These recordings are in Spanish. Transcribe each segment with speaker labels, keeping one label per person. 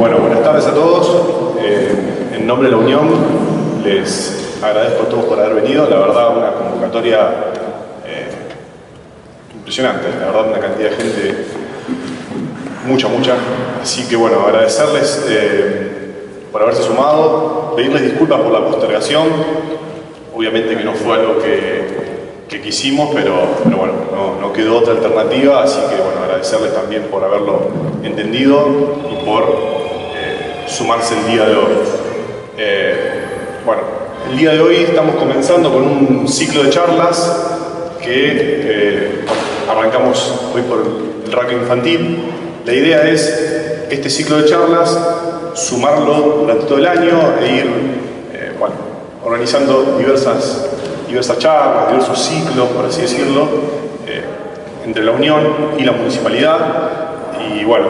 Speaker 1: Bueno, buenas tardes a todos. En nombre de la Unión les agradezco a todos por haber venido. La verdad, una convocatoria impresionante. La verdad, una cantidad de gente, mucha. Así que bueno, agradecerles por haberse sumado, pedirles disculpas por la postergación. Obviamente que no fue algo que quisimos, pero bueno, no quedó otra alternativa, así que bueno, agradecerles también por haberlo entendido y por sumarse el día de hoy. Bueno, el día de hoy estamos comenzando con un ciclo de charlas que arrancamos hoy por el ranking infantil. La idea es este ciclo de charlas sumarlo durante todo el año e ir organizando diversas charlas, diversos ciclos, por así decirlo, entre la Unión y la Municipalidad, y bueno,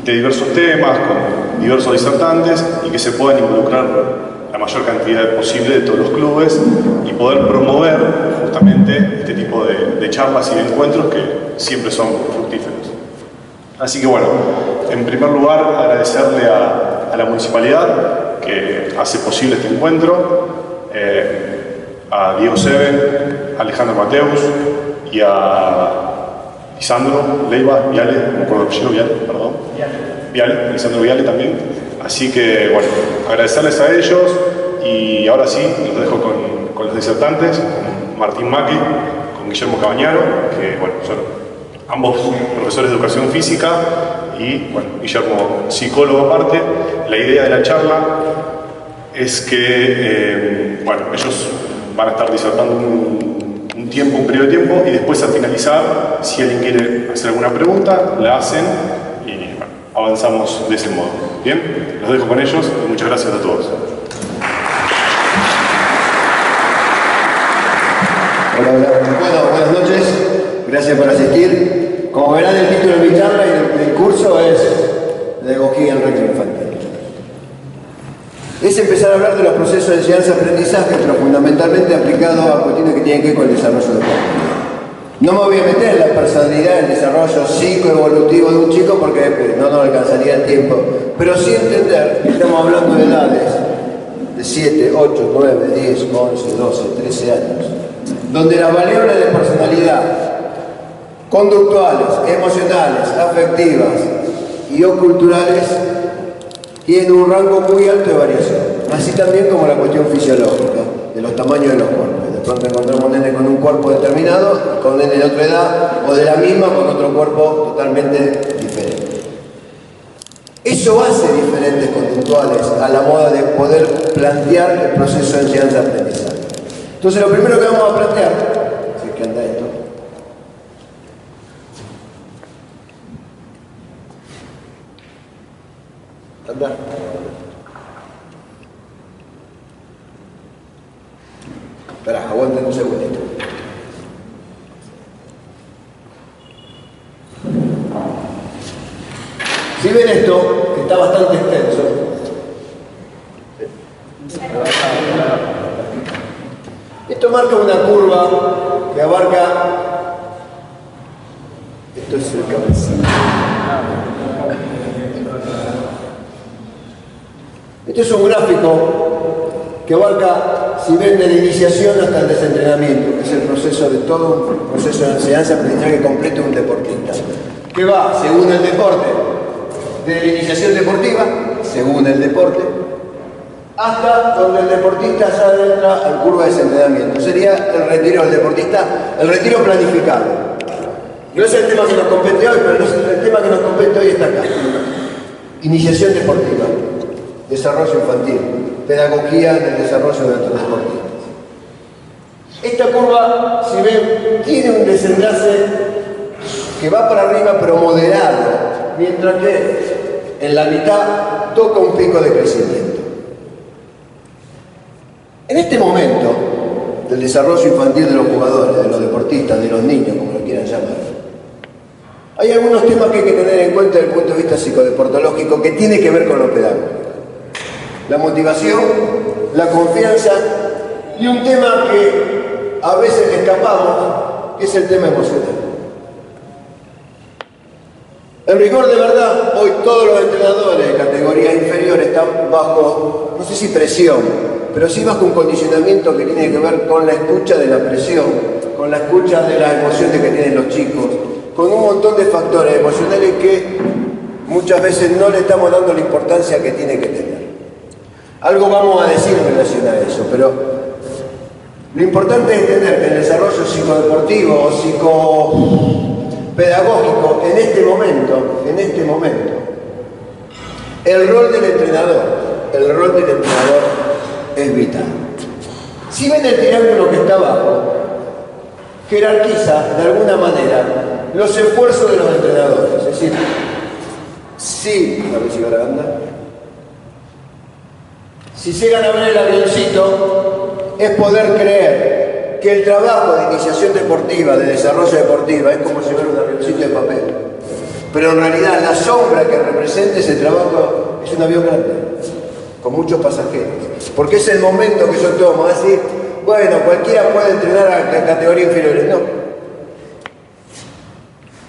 Speaker 1: de diversos temas, con diversos disertantes, y que se puedan involucrar la mayor cantidad posible de todos los clubes y poder promover justamente este tipo de charlas y de encuentros que siempre son fructíferos. Así que bueno, en primer lugar agradecerle a la Municipalidad que hace posible este encuentro, a Diego Seven, a Alejandro Mateus y a Lisandro Leiva Viale, no me acuerdo el apellido, Viale, Lisandro Viale también. Así que bueno, agradecerles a ellos y ahora sí, los dejo con los disertantes, con Martín Maqui, con Guillermo Cabañaro, que bueno, son ambos profesores de educación física y bueno, Guillermo psicólogo aparte. La idea de la charla es que bueno, ellos van a estar disertando un periodo de tiempo, y después al finalizar, si alguien quiere hacer alguna pregunta, la hacen y bueno, avanzamos de ese modo. Bien, los dejo con ellos y muchas gracias a todos.
Speaker 2: Hola. Bueno, buenas noches. Gracias por asistir. Como verán, el título de mi charla y del curso es Pedagogía en Ranking Infantil. Es empezar a hablar de los procesos de enseñanza-aprendizaje, pero fundamentalmente aplicado a cuestiones que tienen que ver con el desarrollo de no me voy a meter en la personalidad, el desarrollo psicoevolutivo de un chico porque no nos alcanzaría el tiempo, pero sí entender que estamos hablando de edades de 7, 8, 9, 10, 11, 12, 13 años, donde las variables de personalidad, conductuales, emocionales, afectivas y o culturales tienen un rango muy alto de variación, así también como la cuestión fisiológica de los tamaños de los cuerpos. De pronto encontramos nene con un cuerpo determinado, con nene de otra edad, o de la misma con otro cuerpo totalmente diferente. Eso hace diferentes conductuales a la moda de poder plantear el proceso de enseñanza-aprendizaje. Entonces, lo primero que vamos a plantear, si es que anda esto, anda. Esperá, aguanten un segundito. Si ven esto, que está bastante extenso, esto marca una curva que abarca, esto es el cabecito. Este es un gráfico que abarca, si ven, de la iniciación hasta el desentrenamiento, que es el proceso de todo un proceso de enseñanza-aprendizaje completo de un deportista, que va, según el deporte, de la iniciación deportiva, según el deporte, hasta donde el deportista ya entra al curva de desentrenamiento. Sería el retiro del deportista, el retiro planificado. No es el tema que nos compete hoy, pero el tema que nos compete hoy está acá. Iniciación deportiva, desarrollo infantil, pedagogía en el desarrollo de nuestros deportistas. Esta curva, si ven, tiene un desenlace que va para arriba pero moderado, mientras que en la mitad toca un pico de crecimiento. En este momento del desarrollo infantil de los jugadores, de los deportistas, de los niños, como lo quieran llamar, hay algunos temas que hay que tener en cuenta desde el punto de vista psicodeportológico que tiene que ver con lo pedagógico. La motivación, la confianza y un tema que a veces escapamos, que es el tema emocional. En rigor de verdad, hoy todos los entrenadores de categorías inferiores están bajo, no sé si presión, pero sí bajo un condicionamiento que tiene que ver con la escucha de la presión, con la escucha de las emociones que tienen los chicos, con un montón de factores emocionales que muchas veces no le estamos dando la importancia que tiene que tener. Algo vamos a decir en relación a eso, pero lo importante es entender que el desarrollo psicodeportivo o psicopedagógico en este momento, el rol del entrenador es vital. Si ven el triángulo que está abajo, jerarquiza de alguna manera los esfuerzos de los entrenadores. Es decir, si llegan a ver el avioncito, es poder creer que el trabajo de iniciación deportiva, de desarrollo deportiva, es como llevar un avioncito de papel. Pero en realidad la sombra que representa ese trabajo es un avión grande, con muchos pasajeros. Porque es el momento que yo tomo, así, bueno, cualquiera puede entrenar a categorías inferiores. No.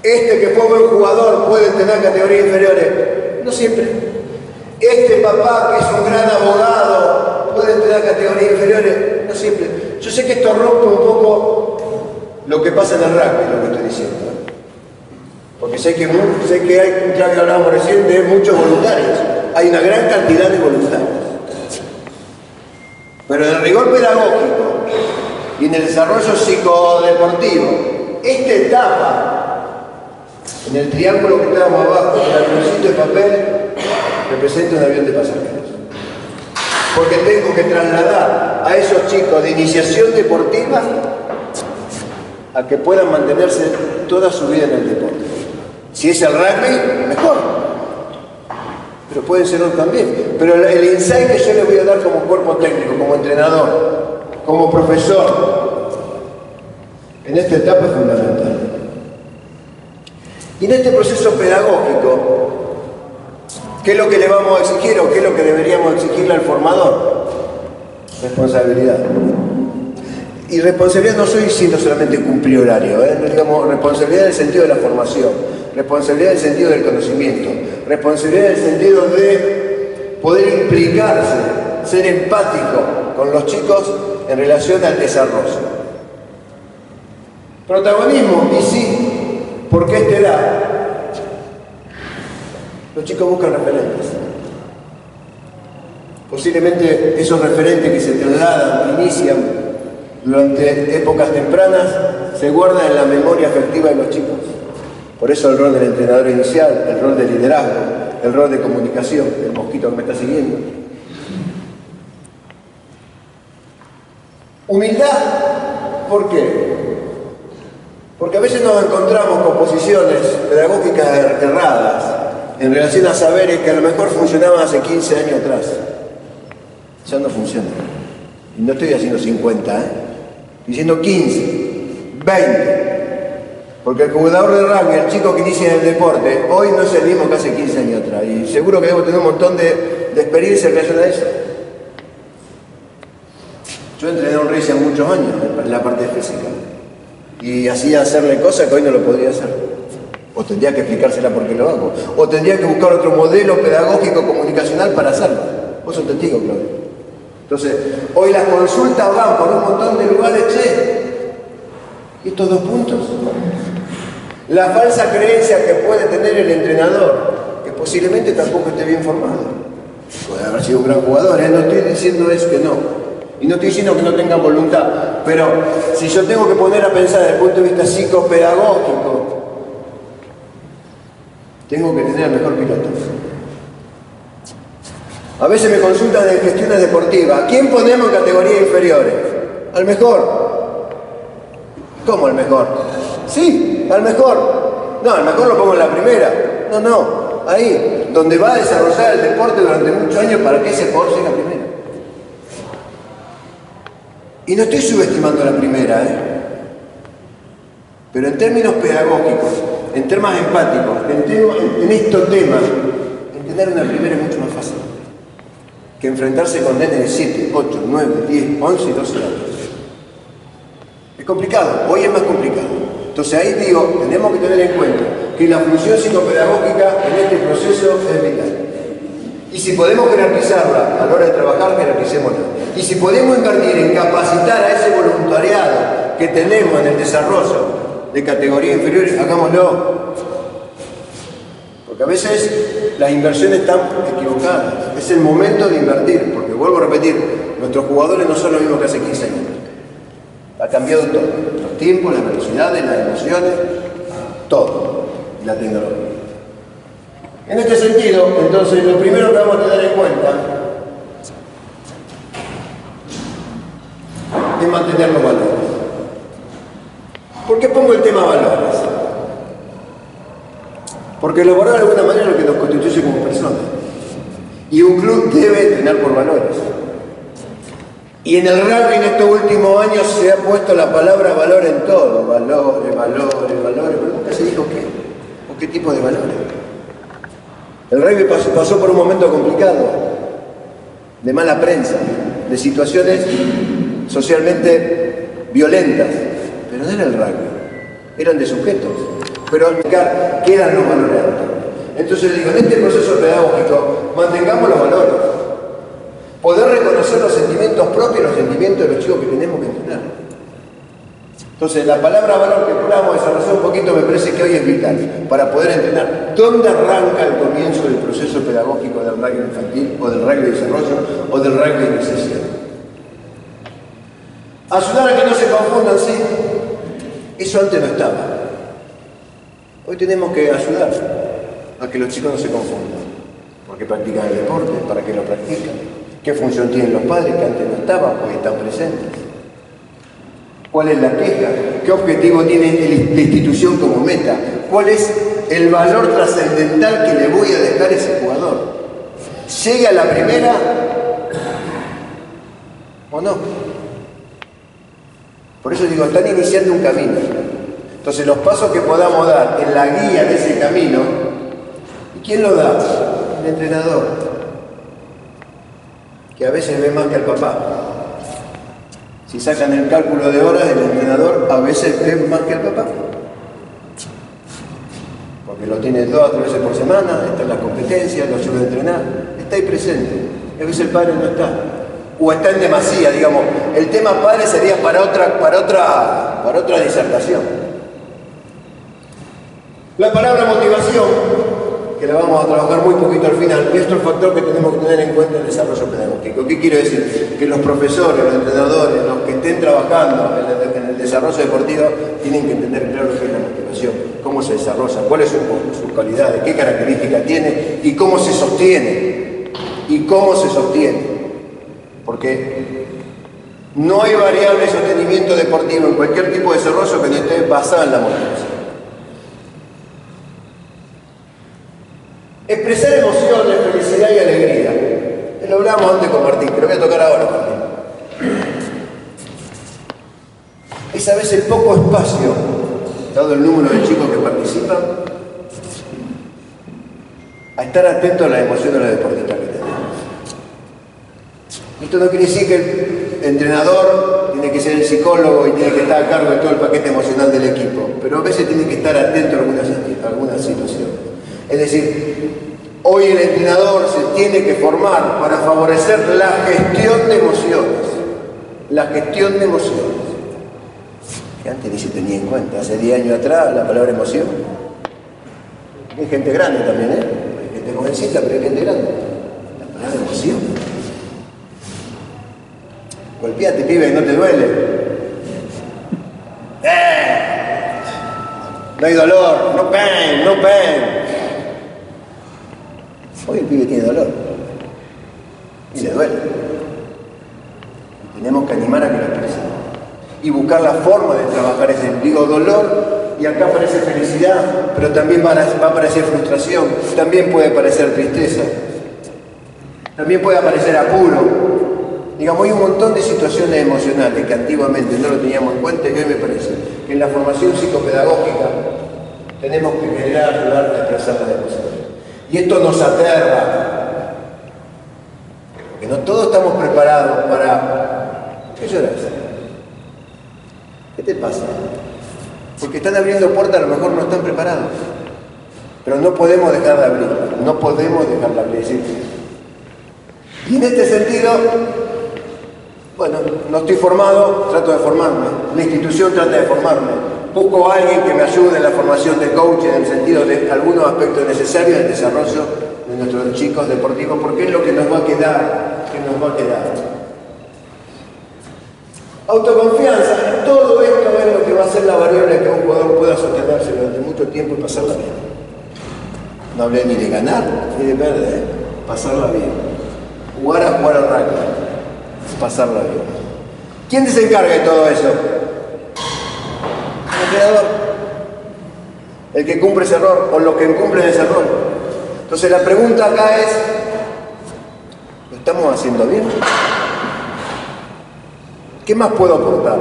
Speaker 2: Este que fue buen jugador puede entrenar categorías inferiores. No siempre. Este papá que es un gran abogado puede entrenar categorías inferiores. No siempre. Yo sé que esto rompe un poco lo que pasa en el rugby, lo que estoy diciendo. Porque sé que hay, ya que hablábamos recién, de muchos voluntarios. Hay una gran cantidad de voluntarios. Pero en el rigor pedagógico y en el desarrollo psicodeportivo, esta etapa, en el triángulo que estábamos abajo, el avioncito de papel, representa un avión de pasajeros. Porque tengo que trasladar a esos chicos de iniciación deportiva a que puedan mantenerse toda su vida en el deporte. Si es el rugby, mejor. Pero pueden ser otros también. Pero el insight que yo les voy a dar como cuerpo técnico, como entrenador, como profesor, en esta etapa es fundamental. Y en este proceso pedagógico, ¿qué es lo que le vamos a exigir o qué es lo que deberíamos exigirle al formador? Responsabilidad. Y responsabilidad no estoy diciendo solamente cumplir horario, digamos, responsabilidad en el sentido de la formación, responsabilidad en el sentido del conocimiento, responsabilidad en el sentido de poder implicarse, ser empático con los chicos en relación al desarrollo. Protagonismo, y sí, porque a esta edad los chicos buscan referentes. Posiblemente esos referentes que se trasladan, inician durante épocas tempranas, se guardan en la memoria afectiva de los chicos. Por eso el rol del entrenador inicial, el rol de liderazgo, el rol de comunicación, el mosquito que me está siguiendo. Humildad, ¿por qué? Porque a veces nos encontramos con posiciones pedagógicas erradas en relación a saberes que a lo mejor funcionaban hace 15 años atrás. Ya no funcionan. Y no estoy haciendo 50, estoy diciendo 15, 20. Porque el jugador de rugby, el chico que inicia en el deporte, hoy no es el mismo que hace 15 años atrás. Y seguro que debo tener un montón de experiencia en relación a eso. Yo entrené a un rey hace muchos años en la parte física. Y hacía hacerle cosas que hoy no lo podría hacer. O tendría que explicársela por qué lo hago. O tendría que buscar otro modelo pedagógico comunicacional para hacerlo. Vos sos testigo, Claudio. Entonces, hoy las consultas van por un montón de lugares, ¿y estos 2 puntos? La falsa creencia que puede tener el entrenador, que posiblemente tampoco esté bien formado. Puede haber sido un gran jugador, no estoy diciendo eso que no. Y no estoy diciendo que no tengan voluntad, pero si yo tengo que poner a pensar desde el punto de vista psicopedagógico, tengo que tener el mejor piloto. A veces me consultan en gestiones deportivas. ¿A quién ponemos en categorías inferiores? Al mejor. ¿Cómo al mejor? Sí, al mejor. No, al mejor lo pongo en la primera. No, ahí, donde va a desarrollar el deporte durante muchos años para que ese jugador llegue a primera. Y no estoy subestimando la primera, pero en términos pedagógicos, en términos empáticos, en estos temas, entender una primera es mucho más fácil que enfrentarse con nenes de 7, 8, 9, 10, 11 y 12 años. Es complicado, hoy es más complicado. Entonces ahí digo, tenemos que tener en cuenta que la función psicopedagógica en este proceso es vital. Y si podemos jerarquizarla a la hora de trabajar, jerarquicémosla. Y si podemos invertir en capacitar a ese voluntariado que tenemos en el desarrollo de categorías inferiores, hagámoslo. Porque a veces las inversiones están equivocadas. Es el momento de invertir, porque vuelvo a repetir, nuestros jugadores no son los mismos que hace 15 años. Ha cambiado todo. Los tiempos, las velocidades, las emociones, todo. Y la tecnología. En este sentido, entonces, lo primero que vamos a tener en cuenta es mantener los valores. ¿Por qué pongo el tema valores? Porque los valores de alguna manera es lo que nos constituye como personas. Y un club debe entrenar por valores. Y en el rugby en estos últimos años se ha puesto la palabra valor en todo. Valores, valores, valores, pero nunca se dijo qué. ¿O qué tipo de valores? El rugby pasó por un momento complicado, de mala prensa, de situaciones socialmente violentas, pero no era el rugby, eran de sujetos, pero explicar qué eran los valores. Entonces digo, en este proceso pedagógico mantengamos los valores, poder reconocer los sentimientos propios, los sentimientos de los chicos que tenemos que entrenar. Entonces, la palabra valor que podamos desarrollar un poquito me parece que hoy es vital para poder entrenar dónde arranca el comienzo del proceso pedagógico del rugby infantil o del rugby de desarrollo o del rugby de iniciación. Ayudar a que no se confundan, sí. Eso antes no estaba. Hoy tenemos que ayudar a que los chicos no se confundan. Porque practican el deporte, para que lo practican. ¿Qué función tienen los padres que antes no estaban, hoy están presentes? ¿Cuál es la queja? ¿Qué objetivo tiene la institución como meta? ¿Cuál es el valor trascendental que le voy a dejar a ese jugador? ¿Llega a la primera o no? Por eso digo, están iniciando un camino. Entonces los pasos que podamos dar en la guía de ese camino, ¿y quién lo da? El entrenador, que a veces ve más que el papá. Si sacan el cálculo de horas, el entrenador a veces ve más que el papá. Porque lo tiene 2 a 3 veces por semana, está en las competencias, lo ayuda a entrenar, está ahí presente. A veces el padre no está. O está en demasía, digamos. El tema padre sería para otra disertación. La palabra motivación, que la vamos a trabajar muy poquito al final, y esto es el factor que tenemos que tener en cuenta en el desarrollo pedagógico. ¿Qué quiero decir? Que los profesores, los entrenadores, los que estén trabajando en el desarrollo deportivo, tienen que entender claro qué es la motivación, cómo se desarrolla, cuáles son sus cualidades, qué características tiene y cómo se sostiene. Y cómo se sostiene. Porque no hay variable de sostenimiento deportivo en cualquier tipo de desarrollo que no esté basada en la motivación. Expresar emociones, felicidad y alegría. Lo hablamos antes con Martín, pero voy a tocar ahora, Martín. Es a veces poco espacio, dado el número de chicos que participan, a estar atento a las emociones de los deportistas que tenemos. Esto no quiere decir que el entrenador tiene que ser el psicólogo y tiene que estar a cargo de todo el paquete emocional del equipo, pero a veces tiene que estar atento a algunas situaciones. Es decir, hoy el entrenador se tiene que formar para favorecer la gestión de emociones. La gestión de emociones. Que antes ni se tenía en cuenta. Hace 10 años atrás la palabra emoción. Hay gente grande también, ¿eh? Hay gente jovencita, pero hay gente grande. La palabra emoción. Golpeate, pibe, no te duele. No hay dolor, no pain, no pain. Hoy el pibe tiene dolor y le duele. Y tenemos que animar a que lo exprese y buscar la forma de trabajar ese dolor, y acá aparece felicidad, pero también va a aparecer frustración, también puede aparecer tristeza, también puede aparecer apuro. Digamos, hay un montón de situaciones emocionales que antiguamente no lo teníamos en cuenta, y hoy me parece que en la formación psicopedagógica tenemos que querer ayudar a expresar las emociones. Y esto nos aterra, porque no todos estamos preparados para... ¿Qué lloras? ¿Qué te pasa? Porque están abriendo puertas, a lo mejor no están preparados. pero no podemos dejar de abrir, no podemos dejar de abrir. Y en este sentido, bueno, no estoy formado, trato de formarme, la institución trata de formarme, busco a alguien que me ayude en la formación de coach en el sentido de algunos aspectos necesarios del desarrollo de nuestros chicos deportivos, porque es lo que nos va a quedar, Autoconfianza, todo esto es lo que va a ser la variable que un jugador pueda sostenerse durante mucho tiempo y pasarla bien. No hablé ni de ganar, ni de perder, pasarla bien. Jugar al rugby, pasarla bien. ¿Quién se encarga de todo eso? El entrenador. El que cumple ese error, o los que cumplen ese error. Entonces la pregunta acá es, ¿lo estamos haciendo bien? ¿Qué más puedo aportar?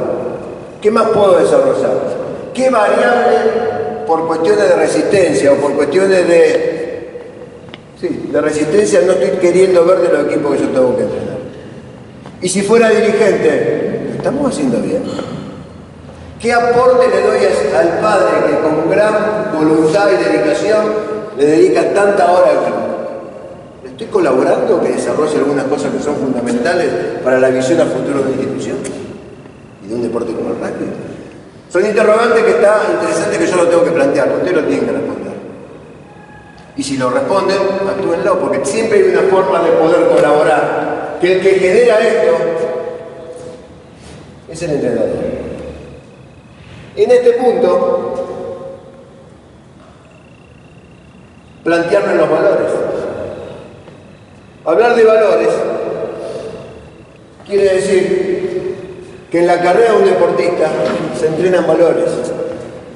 Speaker 2: ¿Qué más puedo desarrollar? ¿Qué variable, por cuestiones de resistencia o por cuestiones de resistencia, no estoy queriendo ver de los equipos que yo tengo que entrenar? Y si fuera dirigente, ¿lo estamos haciendo bien? ¿Qué aporte le doy al padre que con gran voluntad y dedicación le dedica tanta hora al equipo? ¿Le estoy colaborando que desarrolle algunas cosas que son fundamentales para la visión a futuro de la institución y de un deporte como el rugby? Son interrogantes que está interesante que yo lo tengo que plantear, ustedes lo tienen que responder. Y si lo responden, actúenlo, porque siempre hay una forma de poder colaborar. Que el que genera esto es el entrenador. En este punto, plantearnos los valores. Hablar de valores quiere decir que en la carrera de un deportista se entrenan valores.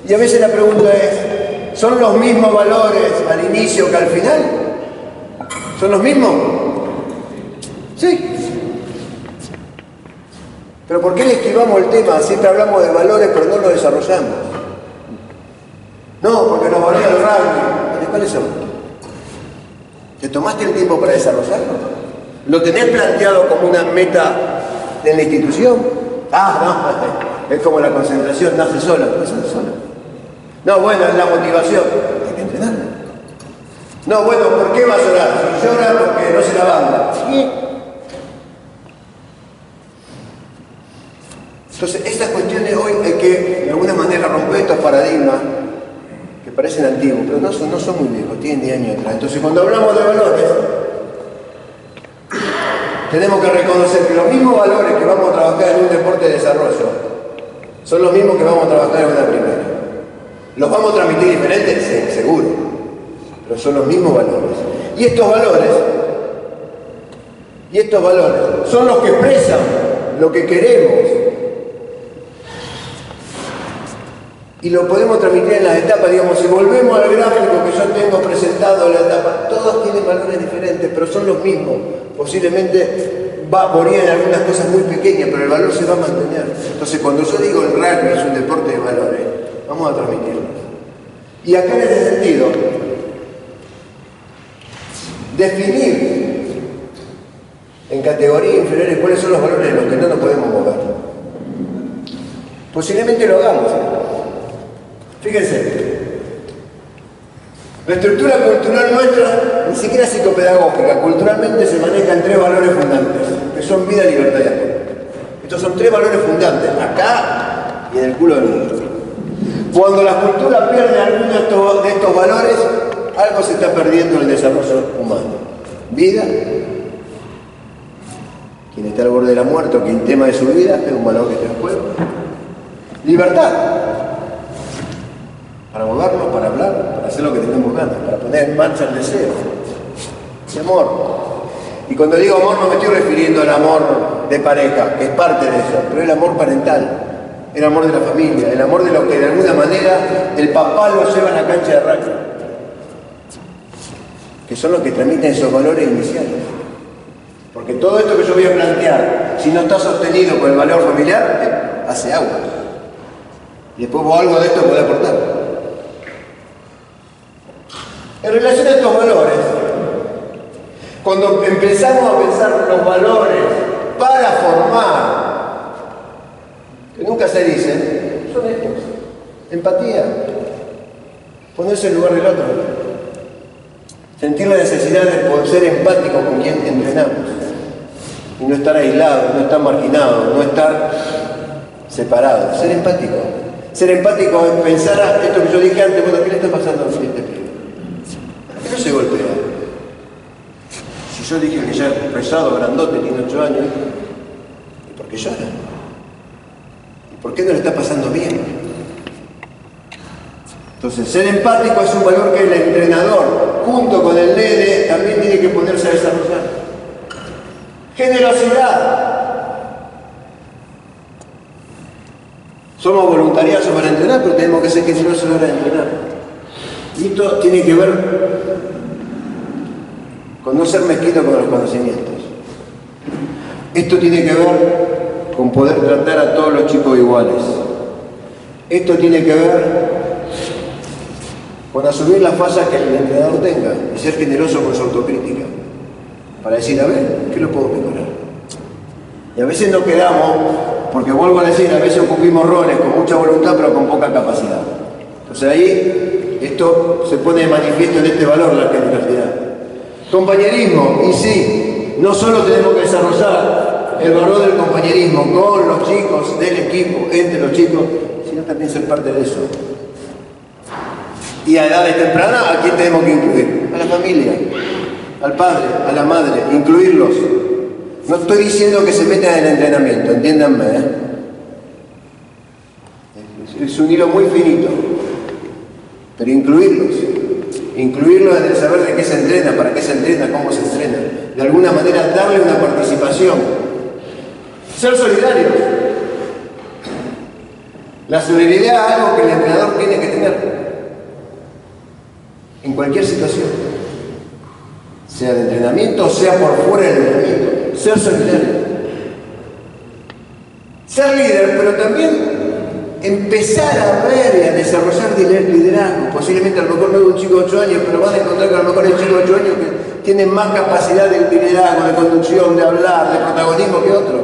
Speaker 2: Y a veces la pregunta es, ¿son los mismos valores al inicio que al final? ¿Son los mismos? Sí. Pero ¿por qué le esquivamos el tema? Siempre hablamos de valores, pero no lo desarrollamos. No, porque los valores del rugby, ¿cuáles son? ¿Te tomaste el tiempo para desarrollarlo? ¿Lo tenés planteado como una meta de la institución? No, es como la concentración, nace sola, nace sola. No, bueno, es la motivación, hay que entrenarla. No, bueno, ¿por qué va a llorar? Si llora porque no se la banda. ¿Sí? Entonces, estas cuestiones hoy hay que, de alguna manera, romper estos paradigmas que parecen antiguos, pero no son muy viejos, tienen 10 años atrás. Entonces, cuando hablamos de valores, tenemos que reconocer que los mismos valores que vamos a trabajar en un deporte de desarrollo son los mismos que vamos a trabajar en una primera. ¿Los vamos a transmitir diferentes? Sí, seguro. Pero son los mismos valores. Y estos valores son los que expresan lo que queremos. Y lo podemos transmitir en las etapas, digamos, si volvemos al gráfico que yo tengo presentado en la etapa, todos tienen valores diferentes, pero son los mismos. Posiblemente va a morir en algunas cosas muy pequeñas, pero el valor se va a mantener. Entonces, cuando yo digo el rugby es un deporte de valores, vamos a transmitirlo. Y acá en ese sentido, definir en categorías inferiores cuáles son los valores de los que no nos podemos mover. Posiblemente lo hagamos. Fíjense, la estructura cultural nuestra, ni siquiera psicopedagógica, culturalmente se manejan 3 valores fundantes, que son vida, libertad y amor. Estos son 3 valores fundantes, acá y en el culo del mundo. Cuando la cultura pierde alguno de estos valores, algo se está perdiendo en el desarrollo humano. Vida, quien está al borde de la muerte o quien tema de su vida, es un valor que está en juego. Libertad. Para movernos, para hablar, para hacer lo que tengamos ganas, para poner en marcha el deseo. Y amor. Y cuando digo amor no me estoy refiriendo al amor de pareja, que es parte de eso, pero el amor parental, el amor de la familia, el amor de lo que de alguna manera el papá lo lleva a la cancha de rugby, que son los que transmiten esos valores iniciales. Porque todo esto que yo voy a plantear, si no está sostenido por el valor familiar, hace agua. Y después vos algo de esto podés aportar. En relación a estos valores, cuando empezamos a pensar los valores para formar, que nunca se dicen, son estos: empatía, ponerse en lugar del otro, Sentir la necesidad de poder ser empático con quien entrenamos. Y no estar aislado, no estar marginado, no estar separado. Ser empático. Ser empático es pensar a esto que yo dije antes, bueno, ¿qué le está pasando a este pibe? ¿Por qué no se golpea? Si yo dije que ya es pesado, grandote, tiene 8 años, ¿y por qué llora? ¿Y por qué no le está pasando bien? Entonces, ser empático es un valor que el entrenador, junto con el nene, también tiene que ponerse a desarrollar. Generosidad. Somos voluntariados para entrenar, pero tenemos que ser generosos a la hora de entrenar. Y esto tiene que ver con no ser mezquino con los conocimientos. Esto tiene que ver con poder tratar a todos los chicos iguales. Esto tiene que ver con asumir las fallas que el entrenador tenga y ser generoso con su autocrítica. Para decir, a ver, ¿qué lo puedo mejorar? Y a veces nos quedamos, porque vuelvo a decir, a veces ocupimos roles con mucha voluntad pero con poca capacidad. Entonces ahí, esto se pone de manifiesto en este valor, la generosidad. Compañerismo, y sí, no solo tenemos que desarrollar el valor del compañerismo con los chicos, del equipo, entre los chicos, sino también ser parte de eso. Y a edades tempranas, ¿a quién tenemos que incluir? A la familia, al padre, a la madre, incluirlos. No estoy diciendo que se metan en el entrenamiento, entiéndanme, ¿eh? Es un hilo muy finito, pero incluirlos en el saber de qué se entrena, para qué se entrena, cómo se entrena, de alguna manera darle una participación, ser solidarios. La solidaridad es algo que el entrenador tiene que tener en cualquier situación, sea de entrenamiento o sea por fuera del entrenamiento. Ser solidario, ser líder, pero también empezar a ver y a desarrollar liderazgo. Posiblemente a lo mejor no es un chico de 8 años, pero van a encontrar que a lo mejor hay chicos de 8 años que tienen más capacidad de liderazgo, de conducción, de hablar, de protagonismo que otros.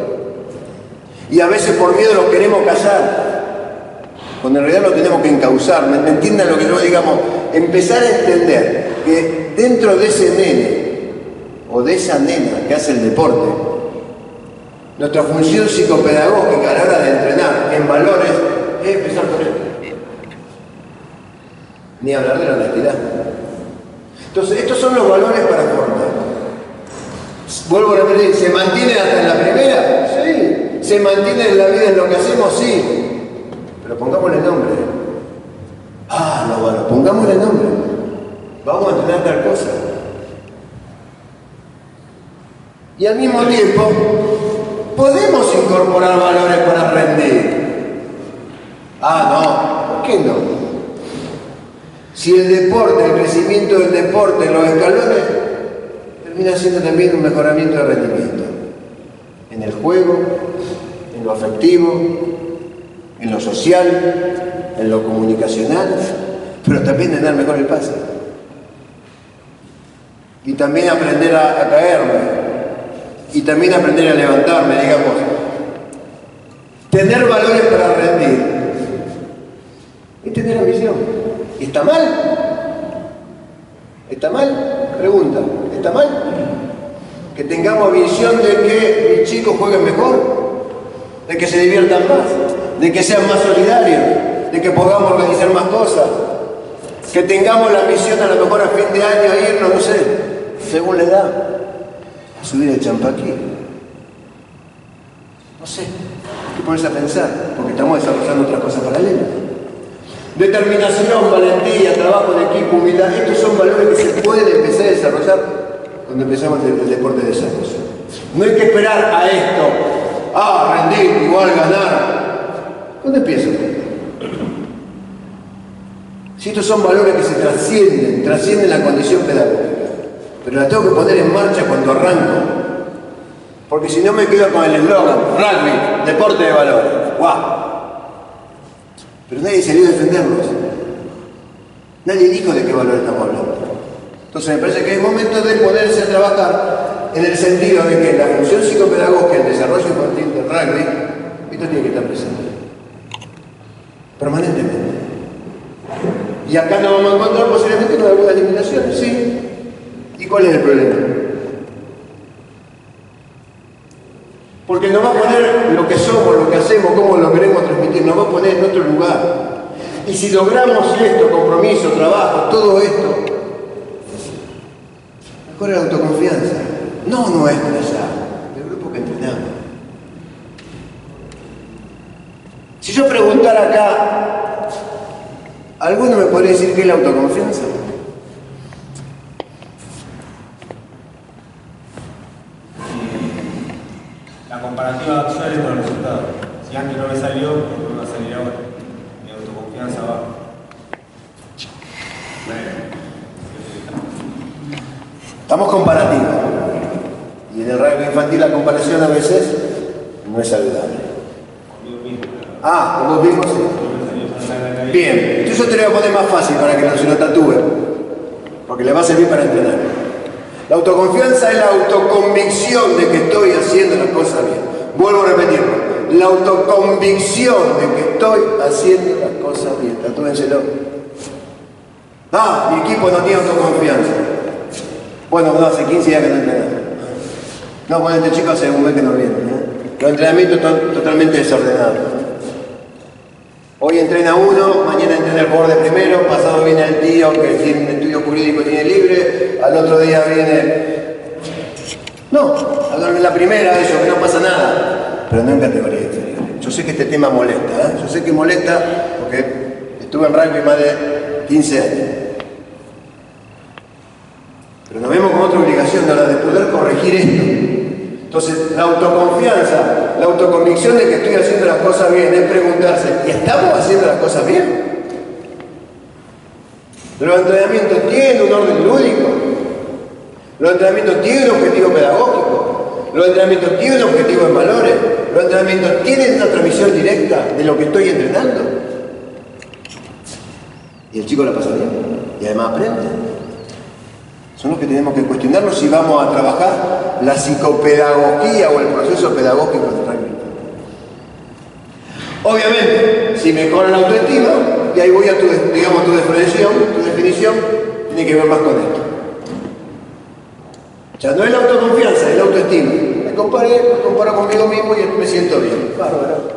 Speaker 2: Y a veces por miedo los queremos callar, cuando en realidad lo tenemos que encauzar. ¿Me entiendan lo que yo digamos? Empezar a entender que dentro de ese nene o de esa nena que hace el deporte, nuestra función psicopedagógica a la hora de entrenar en valores es empezar por él. Ni hablar de la honestidad. Entonces, estos son los valores para formar. Vuelvo a repetir, ¿se mantienen hasta en la primera? Sí. ¿Se mantienen en la vida en lo que hacemos? Sí. Pero pongámosle nombre. No, bueno, pongámosle nombre. Vamos a entrenar tal cosa. Y al mismo tiempo, podemos incorporar valores para rendir. No, ¿por qué no? Si el deporte, el crecimiento del deporte, los escalones, termina siendo también un mejoramiento de rendimiento. En el juego, en lo afectivo, en lo social, en lo comunicacional, pero también en dar mejor el pase. Y también aprender a caerme. Y también aprender a levantarme, digamos. Tener valores para rendir. Y tener ambición. ¿Está mal? ¿Está mal? Pregunta. ¿Está mal? Que tengamos visión de que mis chicos jueguen mejor, de que se diviertan más, de que sean más solidarios, de que podamos organizar más cosas, que tengamos la misión a lo mejor a fin de año a irnos, no sé, según la edad, a subir el champaquí. No sé, hay que ponerse a pensar, porque estamos desarrollando otras cosas paralelas. Determinación, valentía, trabajo en equipo, humildad, estos son valores que se pueden empezar a desarrollar cuando empezamos el deporte de desarrollo. No hay que esperar a esto, rendir, igual ganar. ¿Cuándo empiezo? Si estos son valores que se trascienden la condición pedagógica, pero las tengo que poner en marcha cuando arranco, porque si no me quedo con el eslogan, rugby, deporte de valores. ¡Guau! Pero nadie salió a defenderlos. Nadie dijo de qué valor estamos hablando. Entonces me parece que es momento de ponerse a trabajar en el sentido de que la función psicopedagógica, el desarrollo infantil del rugby, esto tiene que estar presente. Permanentemente. Y acá nos vamos a encontrar posiblemente con algunas limitaciones, sí. ¿Y cuál es el problema? Porque nos va a poner lo que somos, lo que hacemos, cómo lo queremos transmitir, nos va a poner en otro lugar. Y si logramos esto, compromiso, trabajo, todo esto, mejora la autoconfianza. No nuestra ya, del grupo que entrenamos. Si yo preguntara acá, ¿alguno me podría decir qué es la autoconfianza?
Speaker 3: La comparativa actual es con el resultado. Si antes no me salió, no me va a salir ahora. Mi autoconfianza va.
Speaker 2: Estamos comparativos. Y en el rugby infantil la comparación a veces no es saludable. Ah, con vos mismos sí. Bien, entonces yo te lo voy a poner más fácil para que no se lo tatúen, porque le va a servir para entrenar. La autoconfianza es la autoconvicción de que estoy haciendo las cosas bien. Vuelvo a repetirlo. La autoconvicción de que estoy haciendo las cosas bien. Tatúenselo. Ah, mi equipo no tiene autoconfianza. Bueno, no, hace 15 días que no entrena. No, bueno, este chico hace un mes que no viene. Los entrenamientos están totalmente desordenados. Hoy entrena uno, mañana entrena el jugador de primero, pasado viene el tío que tiene un estudio jurídico tiene libre, al otro día viene... No, en la primera eso, que no pasa nada, pero no en categoría inferior. Yo sé que este tema molesta, yo sé que molesta porque estuve en rugby más de 15 años. Pero nos vemos con otra obligación, la de poder corregir esto. Entonces, la autoconfianza, la autoconvicción de que estoy haciendo las cosas bien, es preguntarse, ¿y estamos haciendo las cosas bien? Los entrenamientos tienen un orden lúdico, los entrenamientos tienen un objetivo pedagógico, los entrenamientos tienen un objetivo en valores, los entrenamientos tienen una transmisión directa de lo que estoy entrenando. Y el chico la pasa bien, y además aprende. Son los que tenemos que cuestionarnos si vamos a trabajar la psicopedagogía o el proceso pedagógico del rugby. Obviamente, si mejora la autoestima, y ahí voy a tu definición tiene que ver más con esto. Ya no es la autoconfianza, es la autoestima. Me comparo conmigo mismo y me siento bien. Bárbaro.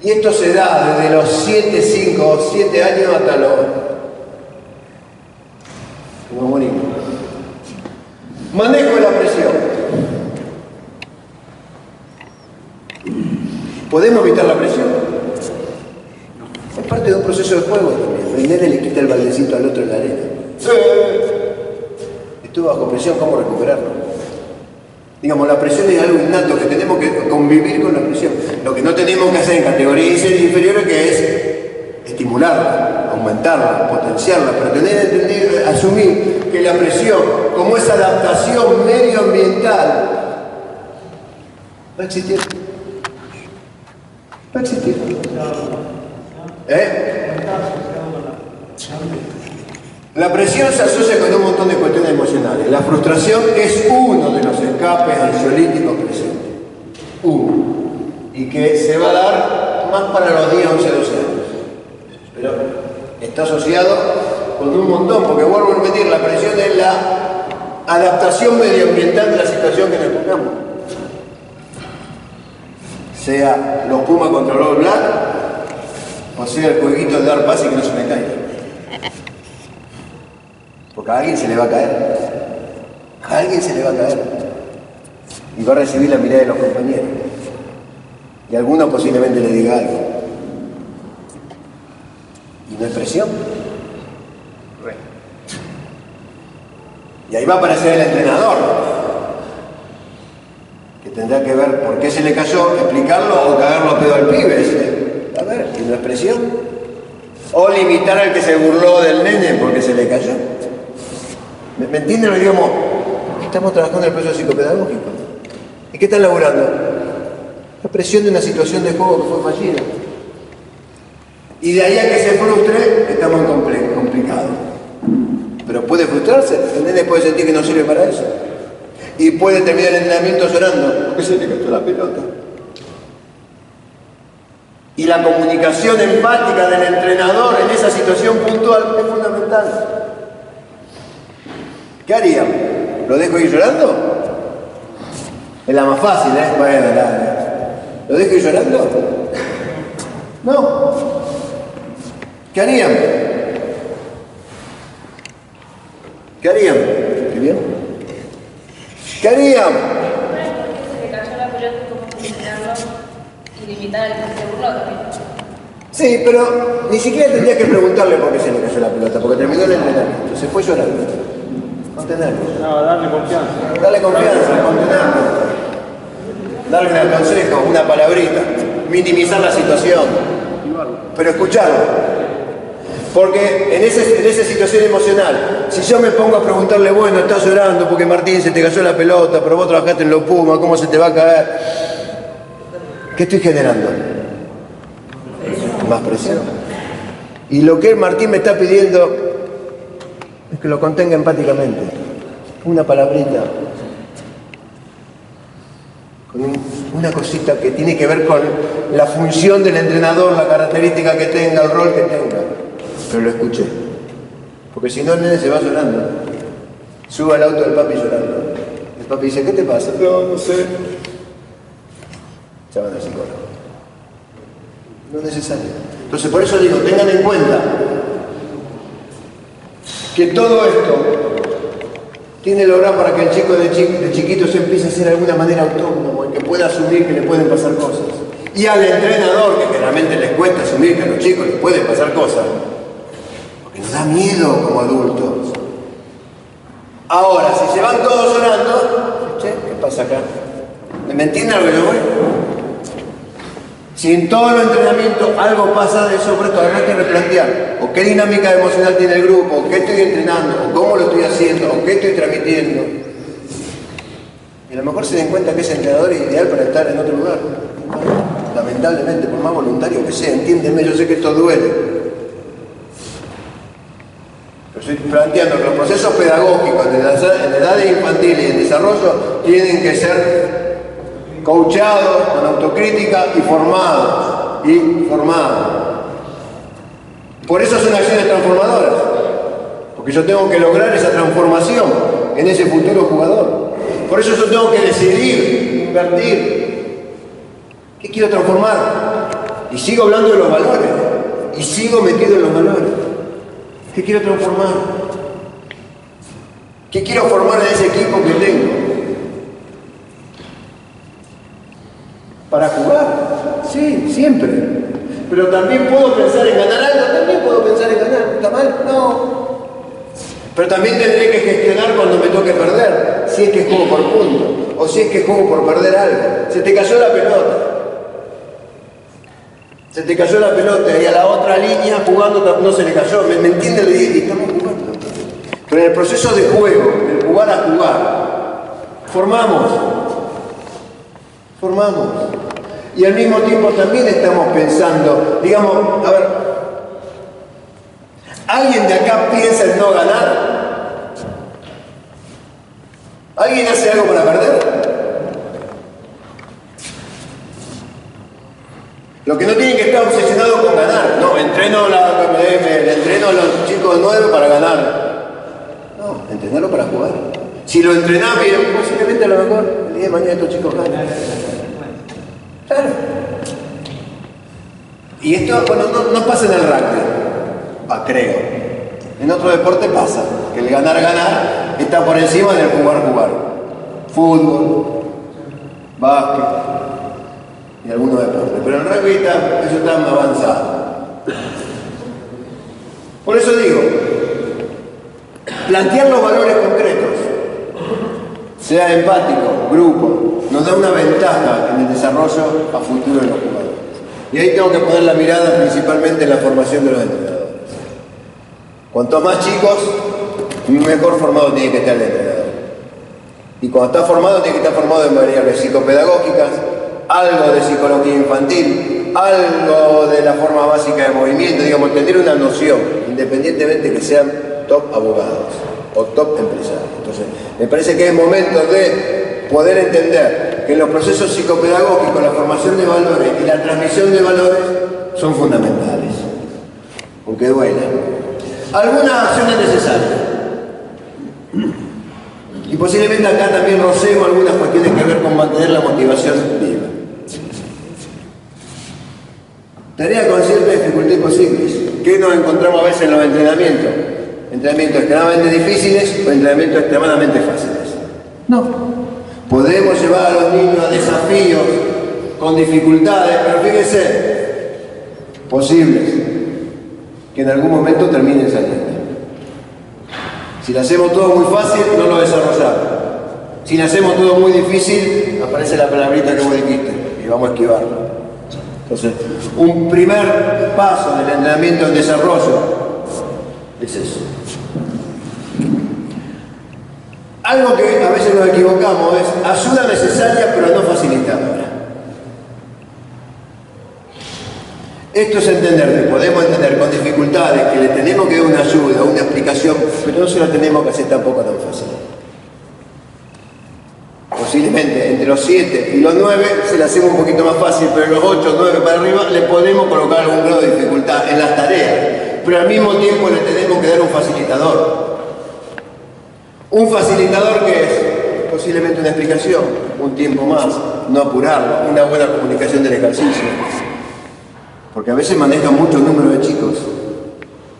Speaker 2: Y esto se da desde los 5 o 7 años hasta los... Nos morimos. Manejo de la presión. ¿Podemos evitar la presión? Es parte de un proceso de juego también. El nene le quita el baldecito al otro en la arena. Sí. Estuvo bajo presión, ¿cómo recuperarlo? Digamos, la presión es algo innato, que tenemos que convivir con la presión. Lo que no tenemos que hacer en categorías inferiores que es estimularla, aumentarla, potenciarla, pero tener que entender, asumir que la presión, como esa adaptación medioambiental, va a existir. Va a existir. La presión se asocia con un montón de cuestiones emocionales. La frustración es uno de los escapes ansiolíticos presentes. Uno. Y que se va a dar más para los 10, 11, 12 años. Pero está asociado con un montón, porque vuelvo a repetir, la presión es la adaptación medioambiental de la situación que nos encontramos. Sea los Pumas contra los Black, o sea el jueguito de dar pase y que no se me caiga. Porque a alguien se le va a caer. A alguien se le va a caer. Y va a recibir la mirada de los compañeros. Y alguno posiblemente le diga algo. Y no es presión. Y ahí va a aparecer el entrenador, que tendrá que ver por qué se le cayó, explicarlo o cagarlo a pedo al pibe. A ver, ¿y no es presión? O limitar al que se burló del nene porque se le cayó. ¿Me entienden? Lo digamos, estamos trabajando en el proceso psicopedagógico. ¿Y qué están laburando? La presión de una situación de juego que fue fallida. Y de ahí a que se frustre, estamos complicados. Pero puede frustrarse, el nene puede sentir que no sirve para eso. Y puede terminar el entrenamiento llorando, porque se le cayó la pelota. Y la comunicación empática del entrenador en esa situación puntual es fundamental. ¿Qué harían? ¿Lo dejo ir llorando? Es la más fácil, ¿eh? Bueno, dale. ¿Lo dejo ir llorando? No. ¿Qué harían? ¿Qué harían? ¿Qué bien? ¿Qué harían?
Speaker 4: Se le cayó la pelota y cómo gestionarlo y limitar el que se burló también.
Speaker 2: Sí, pero ni siquiera tendría que preguntarle por qué se le cayó la pelota, porque terminó el entrenamiento, se fue llorando. Contenerlo.
Speaker 3: No, darle confianza.
Speaker 2: Dale confianza, contenerlo. Darle un consejo, una palabrita, minimizar la situación, pero escucharlo. Porque en esa situación emocional, si yo me pongo a preguntarle, bueno, estás llorando porque Martín se te cayó la pelota, pero vos trabajaste en los Pumas, ¿cómo se te va a caer? ¿Qué estoy generando? Más presión. Y lo que Martín me está pidiendo es que lo contenga empáticamente. Una palabrita. Con una cosita que tiene que ver con la función del entrenador, la característica que tenga, el rol que tenga. Pero lo escuché. Porque si no, el nene se va llorando. Sube al auto del papi llorando. El papi dice, ¿qué te pasa? No sé. Ya van al psicólogo. No es necesario. Entonces, por eso digo, tengan en cuenta que todo esto tiene lograr para que el chico de chiquito se empiece a ser de alguna manera autónomo y que pueda asumir que le pueden pasar cosas. Y al entrenador, que generalmente les cuesta asumir que a los chicos les pueden pasar cosas, porque nos da miedo como adultos. Ahora, si se van todos llorando, che, ¿qué pasa acá? ¿Me entienden lo que yo voy? Si en todo el entrenamiento algo pasa de eso, pero habrá que replantear o qué dinámica emocional tiene el grupo, o qué estoy entrenando, o cómo lo estoy haciendo, o qué estoy transmitiendo. Y a lo mejor se den cuenta que ese entrenador es ideal para estar en otro lugar. Lamentablemente, por más voluntario que sea, entiéndeme, yo sé que esto duele. Pero estoy planteando que los procesos pedagógicos en edades infantiles y en desarrollo tienen que ser coachados, con autocrítica y formados. Por eso son acciones transformadoras. Porque yo tengo que lograr esa transformación en ese futuro jugador. Por eso yo tengo que decidir, invertir. ¿Qué quiero transformar? Y sigo hablando de los valores. Y sigo metido en los valores. ¿Qué quiero transformar? ¿Qué quiero formar en ese equipo que tengo? ¿Para jugar? Sí, siempre. Pero también puedo pensar en ganar algo, también puedo pensar en ganar. ¿Está mal? No. Pero también tendré que gestionar cuando me toque perder, si es que juego por puntos, o si es que juego por perder algo. Se te cayó la pelota. Se te cayó la pelota y a la otra línea jugando no se le cayó. ¿Me entiendes? Y estamos jugando. Pero en el proceso de juego, el jugar a jugar, formamos. Y al mismo tiempo también estamos pensando, digamos, a ver, ¿alguien de acá piensa en no ganar? ¿Alguien hace algo para perder? Lo que no tienen que estar obsesionados con ganar. No, entreno la KPM, entreno a los chicos nuevos para ganar. No, entrenarlo para jugar. Si lo entrenás bien, posiblemente a lo mejor el día de mañana estos chicos ganan. Claro. Y esto, bueno, no pasa en el rugby, creo. En otro deporte pasa, que el ganar está por encima del jugar. Fútbol, básquet y algunos deportes. Pero el rugby eso está más avanzado. Por eso digo, plantear los valores concretos, sea empático, grupo, nos da una ventaja en el desarrollo a futuro de los jugadores. Y ahí tengo que poner la mirada principalmente en la formación de los entrenadores. Cuanto más chicos, mejor formado tiene que estar el entrenador. Y cuando está formado, tiene que estar formado de variables psicopedagógicas, algo de psicología infantil, algo de la forma básica de movimiento, digamos, tener una noción, independientemente que sean top abogados o top empresarios. Entonces, me parece que es momento de poder entender que en los procesos psicopedagógicos la formación de valores y la transmisión de valores son fundamentales, aunque duela. Algunas acciones necesarias. posiblemente acá también rocemos algunas cuestiones que ver con mantener la motivación viva. Tarea con cierta dificultad posibles. ¿Qué nos encontramos a veces en los entrenamientos? ¿Entrenamientos extremadamente difíciles o entrenamientos extremadamente fáciles? No. Podemos llevar a los niños a desafíos con dificultades, pero fíjense, posibles, que en algún momento terminen saliendo. Si lo hacemos todo muy fácil, no lo desarrollamos. Si lo hacemos todo muy difícil, aparece la palabrita que vos dijiste y vamos a esquivarlo. Entonces, un primer paso del entrenamiento en desarrollo es eso. Algo que a veces nos equivocamos es ayuda necesaria pero no facilitadora. Esto es entender que podemos entender con dificultades que le tenemos que dar una ayuda, una explicación, pero no se la tenemos que hacer tampoco tan fácil. Posiblemente entre los 7 y los 9 se la hacemos un poquito más fácil, pero los 8, 9 para arriba le podemos colocar algún grado de dificultad en las tareas, pero al mismo tiempo le tenemos que dar un facilitador. Un facilitador que es posiblemente una explicación, un tiempo más, no apurarlo, una buena comunicación del ejercicio. Porque a veces manejan mucho número de chicos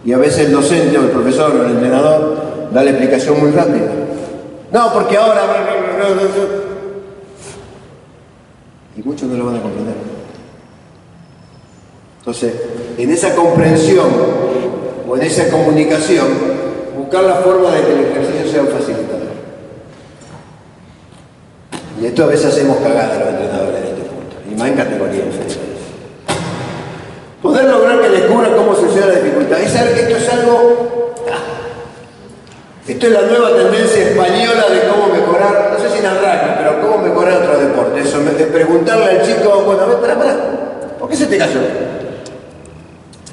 Speaker 2: y a veces el docente o el profesor o el entrenador da la explicación muy rápida. No, porque ahora... Y muchos no lo van a comprender. Entonces, en esa comprensión o en esa comunicación, buscar la forma de que el ejercicio sea un facilitador. Y esto a veces hacemos cagada a los entrenadores en este punto, y más en categoría inferior. Poder lograr que descubran cómo sucede la dificultad. Y saber que esto es algo... Esto es la nueva tendencia española de cómo mejorar, no sé si en el rugby, pero cómo mejorar otros deportes. Eso, de preguntarle al chico, bueno, a ver, pará, ¿por qué se te cayó?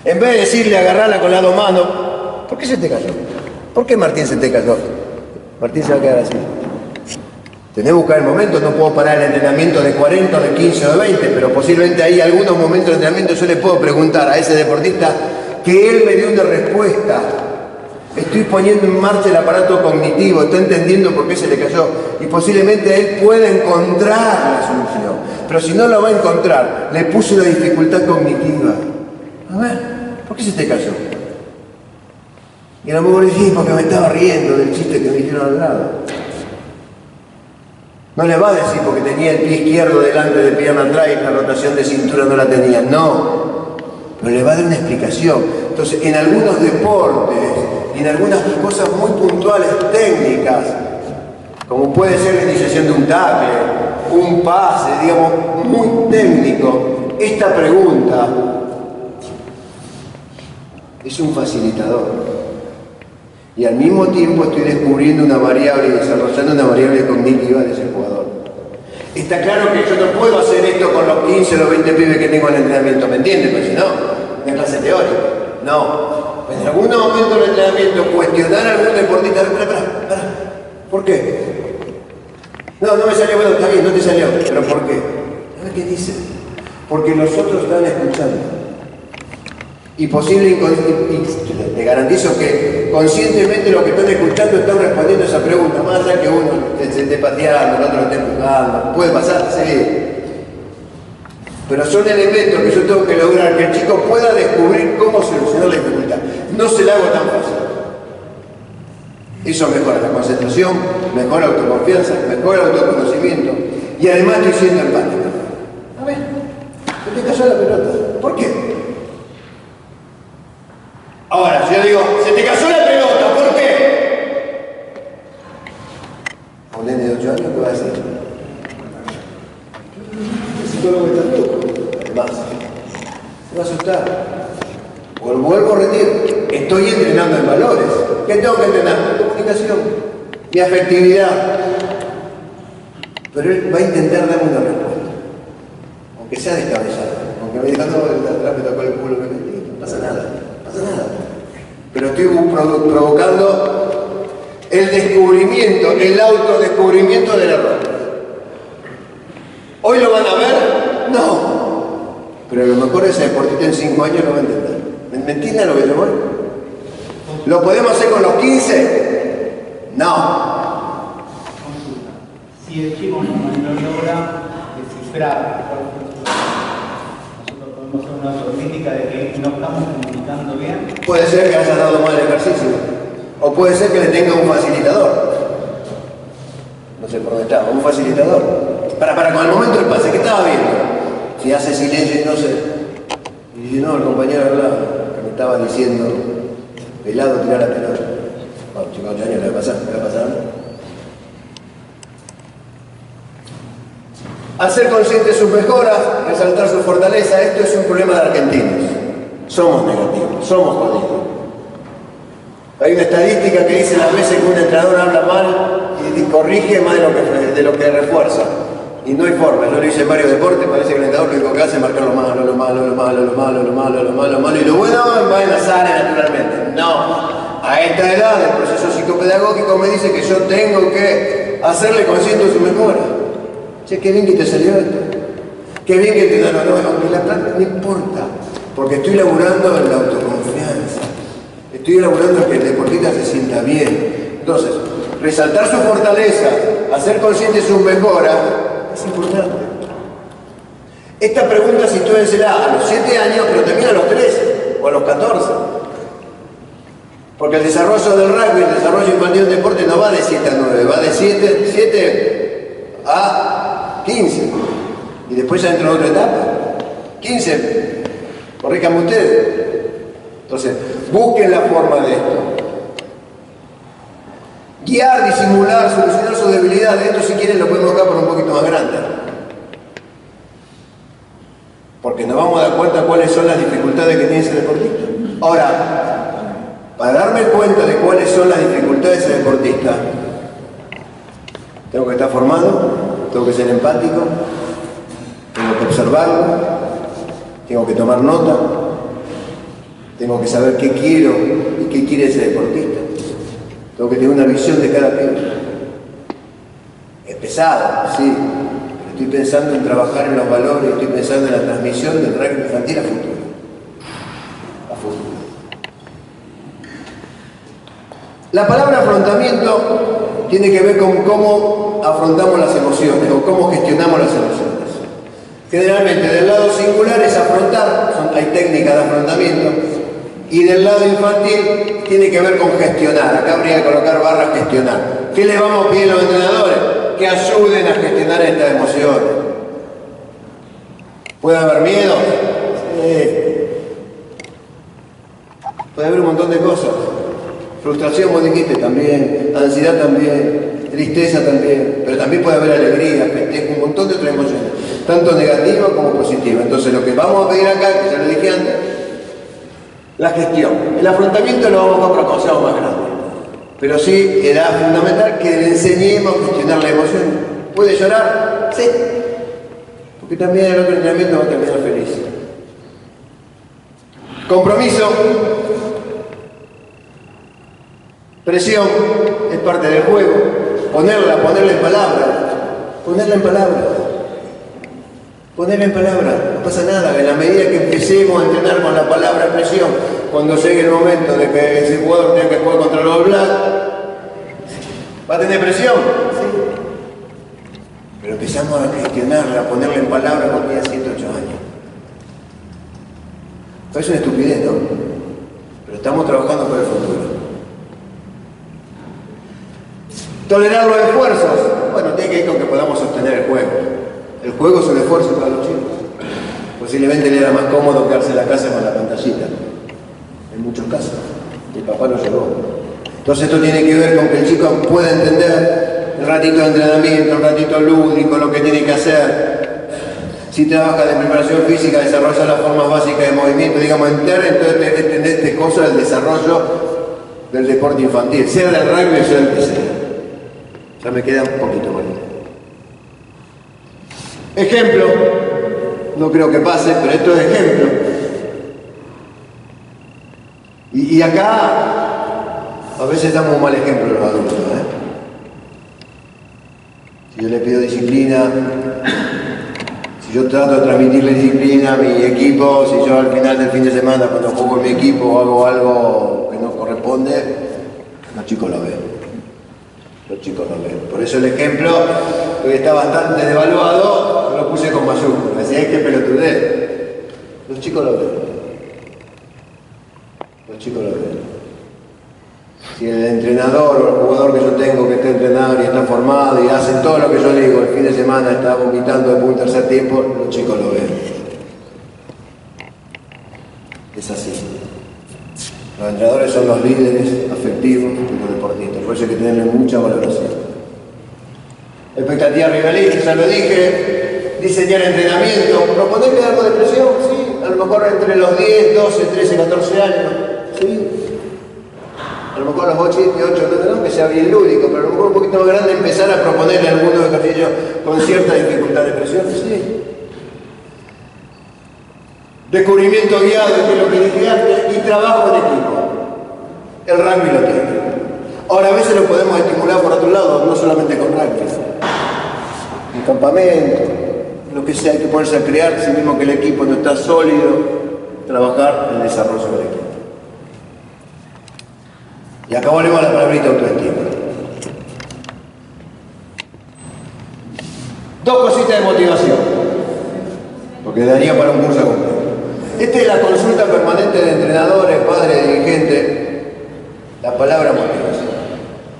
Speaker 2: En vez de decirle agarrarla con las dos manos, ¿por qué se te cayó? ¿Por qué Martín se te cayó? Martín se va a quedar así. Tenés que buscar el momento, no puedo parar el entrenamiento de 40, de 15 o de 20, pero posiblemente hay algunos momentos de entrenamiento yo le puedo preguntar a ese deportista que él me dio una respuesta. Estoy poniendo en marcha el aparato cognitivo, está entendiendo por qué se le cayó y posiblemente él pueda encontrar la solución. Pero si no lo va a encontrar, le puse una dificultad cognitiva. A ver, ¿por qué se te cayó? Y a lo mejor decís, porque me estaba riendo del chiste que me dijeron al lado. No le va a decir porque tenía el pie izquierdo delante de pierna atrás y la rotación de cintura no la tenía. No, pero le va a dar una explicación. Entonces, en algunos deportes, en algunas cosas muy puntuales, técnicas, como puede ser la iniciación de un tackle, un pase, digamos, muy técnico, esta pregunta es un facilitador. Y al mismo tiempo estoy descubriendo una variable y desarrollando una variable cognitiva de ese jugador. Está claro que yo no puedo hacer esto con los 15 o los 20 pibes que tengo en el entrenamiento, ¿me entiendes? Pues si no, es clase teórica. No. En algunos momentos del entrenamiento, cuestionar a algún deportista, pará. ¿Por qué? No me salió, bueno, está bien, no te salió. ¿Pero por qué? A ver qué dice. Porque los otros están escuchando. Y te garantizo que conscientemente los que están escuchando están respondiendo a esa pregunta, más allá que uno se esté pateando, el otro lo esté empujando, puede pasar, sí. Pero son elementos que yo tengo que lograr que el chico pueda descubrir cómo solucionar la dificultad. No se la hago tan fácil. Eso mejora la concentración, mejora la autoconfianza, mejora el autoconocimiento y además estoy siendo empático. A ver, se te cayó la pelota. ¿Por qué? Ahora, si yo digo, se te cayó la pelota, ¿por qué? A un nene de 8 años, ¿qué va a decir? El psicólogo está loco. Además, se va a asustar. O vuelvo a repetir, estoy entrenando en valores. ¿Qué tengo que entrenar? Mi comunicación, mi afectividad. Pero él va a intentar darme una respuesta. Aunque sea descabellada. Aunque me diga, no, atrás me tocó el culo, que no pasa nada. Pero estoy provocando el descubrimiento, el autodescubrimiento del error. ¿Hoy lo van a ver? No. Pero a lo mejor ese deportista en 5 años lo va a entender. ¿Me entienden lo que yo voy? ¿Lo podemos hacer con los 15? No.
Speaker 5: dijimos en la maniobra descifrar cuál fue el problema. Nosotros podemos hacer una autocrítica de que no estamos comunicando bien.
Speaker 2: Puede ser que haya dado mal el ejercicio, o puede ser que le tenga un facilitador. No sé por dónde estaba, un facilitador. Para con el momento del pase, ¿qué estaba viendo? Si hace silencio y no sé. Y dice, no, el compañero al lado, que me estaba diciendo, pelado, tirar la pelota. Bueno, chicos, 8 años le va a pasar, ¿qué va a pasar? Al ser consciente de sus mejoras, resaltar su fortaleza, esto es un problema de argentinos. Somos negativos, somos jodidos. Hay una estadística que dice las veces que un entrenador habla mal y corrige más de lo que refuerza. Y no hay forma. Yo lo hice en varios deportes, parece que el entrenador lo único que hace es marcar lo malo, lo malo, lo malo, lo malo, lo malo, lo malo, lo malo, y lo bueno va a enlazar naturalmente. No. A esta edad, el proceso psicopedagógico me dice que yo tengo que hacerle consciente de su mejora. Che, qué bien que te salió esto. Qué bien que te da la plata, no importa. Porque estoy laburando en la autoconfianza. Estoy elaborando que el deportista se sienta bien. Entonces, resaltar su fortaleza, hacer consciente de su mejora, es importante. Esta pregunta sitúensela a los 7 años, pero también a los 13 o a los 14. Porque el desarrollo del rugby, el desarrollo infantil del deporte no va de 7 a 9, va de 7 a 15. Y después ya entra en otra etapa. 15. Corríjame ustedes. Entonces, busquen la forma de esto. Guiar, disimular, solucionar sus debilidades. Esto, si quieren, lo podemos buscar por un poquito más grande. Porque nos vamos a dar cuenta cuáles son las dificultades que tiene ese deportista. Ahora, para darme cuenta de cuáles son las dificultades de ese deportista, tengo que estar formado, tengo que ser empático, tengo que observarlo, tengo que tomar nota, tengo que saber qué quiero y qué quiere ese deportista. Tengo que tener una visión de cada pibe. Es pesado, sí, pero estoy pensando en trabajar en los valores, estoy pensando en la transmisión del rugby infantil a futuro. A futuro. La palabra afrontamiento tiene que ver con cómo afrontamos las emociones o cómo gestionamos las emociones. Generalmente del lado singular es afrontar, hay técnicas de afrontamiento, y del lado infantil tiene que ver con gestionar. Acá habría que colocar barras gestionar. ¿Qué les vamos a pedir a los entrenadores? Que ayuden a gestionar estas emociones. ¿Puede haber miedo? Sí. Puede haber un montón de cosas. Frustración, vos dijiste, también. Ansiedad también. Tristeza también. Pero también puede haber alegría, festejo, un montón de otras emociones. Tanto negativa como positiva. Entonces lo que vamos a pedir acá, que ya lo dije antes, la gestión. El afrontamiento lo vamos a otra cosa más grande. Pero sí era fundamental que le enseñemos a gestionar la emoción. ¿Puede llorar? Sí. Porque también el otro entrenamiento va a terminar feliz. Compromiso. Presión es parte del juego. Ponerla en palabras. Ponerla en palabras. Ponerla en palabras. No pasa nada. En la medida que empecemos a entrenar con la palabra presión, cuando llegue el momento de que ese jugador tenga que jugar contra los Black, ¿va a tener presión? Sí. Pero empezamos a gestionarla, a ponerla en palabras cuando tenía 7, 8 años. Es una estupidez, ¿no? Pero estamos trabajando por el futuro. Tolerar los esfuerzos. Bueno, tiene que ir con que podamos sostener el juego. El juego es un esfuerzo para los chicos. Posiblemente le era más cómodo quedarse en la casa con la pantallita. En muchos casos. El papá lo llevó. Entonces esto tiene que ver con que el chico pueda entender el ratito de entrenamiento, el ratito lúdico, lo que tiene que hacer. Si trabaja de preparación física, desarrolla las formas básicas de movimiento, digamos, entonces entender cosas del desarrollo del deporte infantil, sea del rugby o sea del que sea. Ya me queda un poquito más. Ejemplo, no creo que pase, pero esto es ejemplo. Y acá a veces damos un mal ejemplo los adultos, Si yo le pido disciplina, si yo trato de transmitirle disciplina a mi equipo, si yo al final del fin de semana cuando juego en mi equipo hago algo que no corresponde, los chicos lo ven. Los chicos lo ven. Por eso el ejemplo hoy está bastante devaluado, lo puse con mayúsculas. Así es que pelotudez. Los chicos lo ven. Los chicos lo ven. Si el entrenador o el jugador que yo tengo que está entrenado y está formado y hace todo lo que yo digo, el fin de semana está vomitando después de un tercer tiempo, los chicos lo ven. Es así. Los entrenadores son los líderes afectivos de los deportistas, por eso hay que tenerle mucha valoración. Expectativa rivalista, ya lo dije, diseñar entrenamiento, proponerle algo de presión, sí, a lo mejor entre los 10, 12, 13, 14 años, sí. A lo mejor los 8, 8, no, que sea bien lúdico, pero a lo mejor un poquito más grande empezar a proponerle algunos ejercicios con cierta dificultad de presión, sí. Descubrimiento guiado, que es lo que dije antes, y trabajo en equipo. El rugby lo tiene. Ahora a veces lo podemos estimular por otro lado, no solamente con rugby. En campamento, lo que sea, hay que ponerse a crear, si mismo que el equipo no está sólido, trabajar en el desarrollo del equipo. Y acá volvemos a la palabrita autoestima. Dos cositas de motivación, porque daría para un curso completo. Esta es la consulta permanente de entrenadores, padres, dirigentes, la palabra motivación.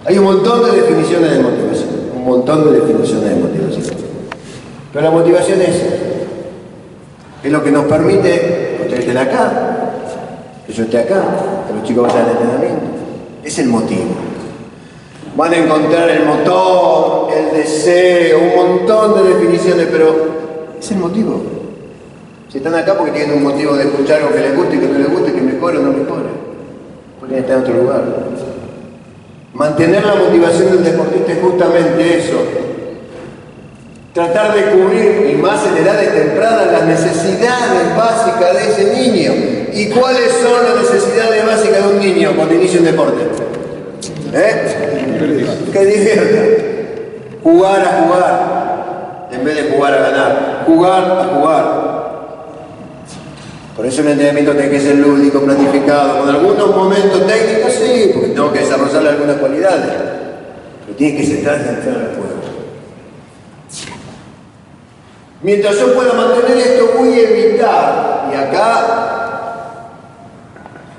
Speaker 2: Hay un montón de definiciones de motivación, un montón de definiciones de motivación. Pero la motivación es lo que nos permite que ustedes estén acá, que yo esté acá, que los chicos vayan al entrenamiento. Es el motivo. Van a encontrar el motor, el deseo, un montón de definiciones, pero es el motivo. Si están acá porque tienen un motivo de escuchar algo que les guste y que no les guste, que mejore o no mejore. Porque están en otro lugar. Mantener la motivación del deportista es justamente eso. Tratar de cubrir, y más en edades tempranas, las necesidades básicas de ese niño. ¿Y cuáles son las necesidades básicas de un niño cuando inicia un deporte? Que divierta. Jugar a jugar, en vez de jugar a ganar. Jugar a jugar. Por eso el entrenamiento tiene que ser lúdico, planificado, con algunos momentos técnicos, sí, porque tengo que desarrollarle algunas cualidades. Pero tiene que sentarse en el juego. Mientras yo pueda mantener esto, voy a evitar, y acá,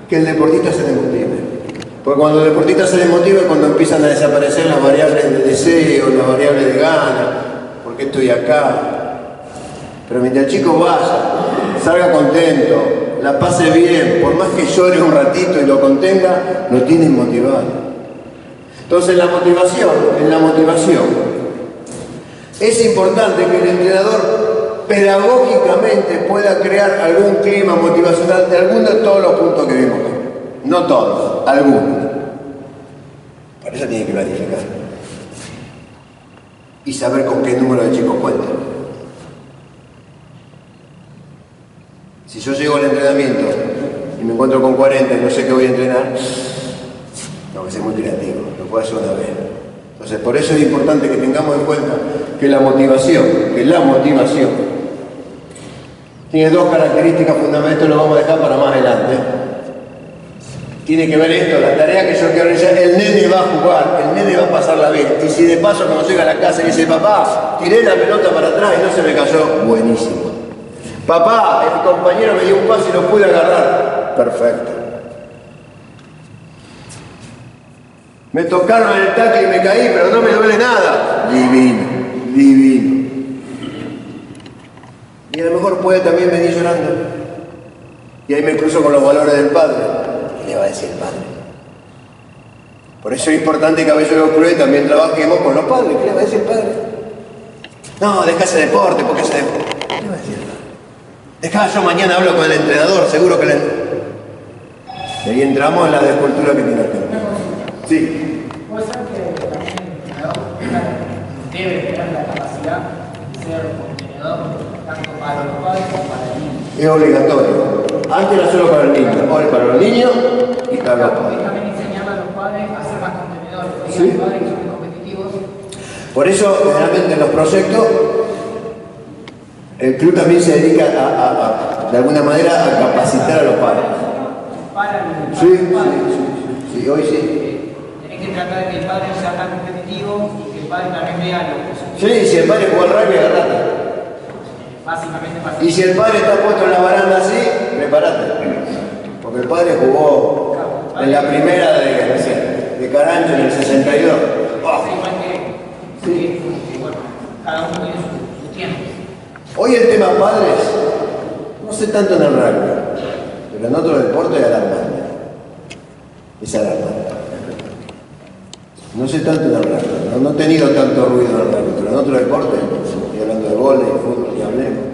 Speaker 2: que el deportista se desmotive. Porque cuando el deportista se desmotiva es cuando empiezan a desaparecer las variables de deseo, las variables de gana, porque estoy acá. Pero mientras el chico vaya, salga contento, la pase bien, por más que llore un ratito y lo contenga, lo tienen motivado. Entonces en la motivación, es importante que el entrenador pedagógicamente pueda crear algún clima motivacional de alguno de todos los puntos que vimos. No todos, algunos. Para eso tiene que planificar. Y saber con qué número de chicos cuenta. Si yo llego al entrenamiento y me encuentro con 40 y no sé qué voy a entrenar, tengo que ser muy creativo, lo puedo hacer una vez. Entonces, por eso es importante que tengamos en cuenta que la motivación tiene dos características fundamentales, esto lo vamos a dejar para más adelante. Tiene que ver esto, la tarea que yo quiero realizar, el nene va a jugar, el nene va a pasarla bien. Y si de paso cuando llega a la casa y dice, papá, tiré la pelota para atrás y no se me cayó, buenísimo. Papá, el compañero me dio un pase y lo pude agarrar, perfecto. Me tocaron en el tackle y me caí, pero no me duele nada. Divino, divino. Y a lo mejor puede también venir llorando. Y ahí me cruzo con los valores del padre. ¿Qué le va a decir el padre? Por eso es importante que a veces los clubes también trabajemos con los padres. ¿Qué le va a decir el padre? No, deja ese deporte, porque ese deporte. ¿Qué le va a decir el padre? Dejá, yo mañana hablo con el entrenador, seguro que Y ahí entramos en la descultura que tiene el tema. Sí.
Speaker 6: Puede ser que también el entrenador debe tener la capacidad de ser contenedor tanto para los padres como para el niño.
Speaker 2: Es obligatorio. Antes era solo para el niño, ahora es para los niños y para los padres.
Speaker 6: Y también enseñar a los padres a ser más contenedores.
Speaker 2: ¿Sí?
Speaker 6: Los padres que son competitivos.
Speaker 2: Por eso, generalmente en los proyectos, el club también se dedica de alguna manera a capacitar a los padres.
Speaker 6: Para el
Speaker 2: Sí, hoy sí.
Speaker 6: Tenés que tratar de que el padre no sea tan competitivo y que el padre también vea lo positivo.
Speaker 2: Sí, si el padre jugó al rugby, agarrate.
Speaker 6: Básicamente pasa.
Speaker 2: Y si el padre está puesto en la baranda así, prepárate. Porque el padre jugó en la primera de Carancho en el 62. Oh.
Speaker 6: Igual que, bueno, cada uno tiene su tiempo.
Speaker 2: Hoy el tema padres, no sé tanto en el rugby, pero en otro deporte es alarmante. Es alarmante. No sé tanto en el rugby, no he tenido tanto ruido en el rugby, pero en otro deporte, estoy hablando de vóley, de fútbol, que hablemos,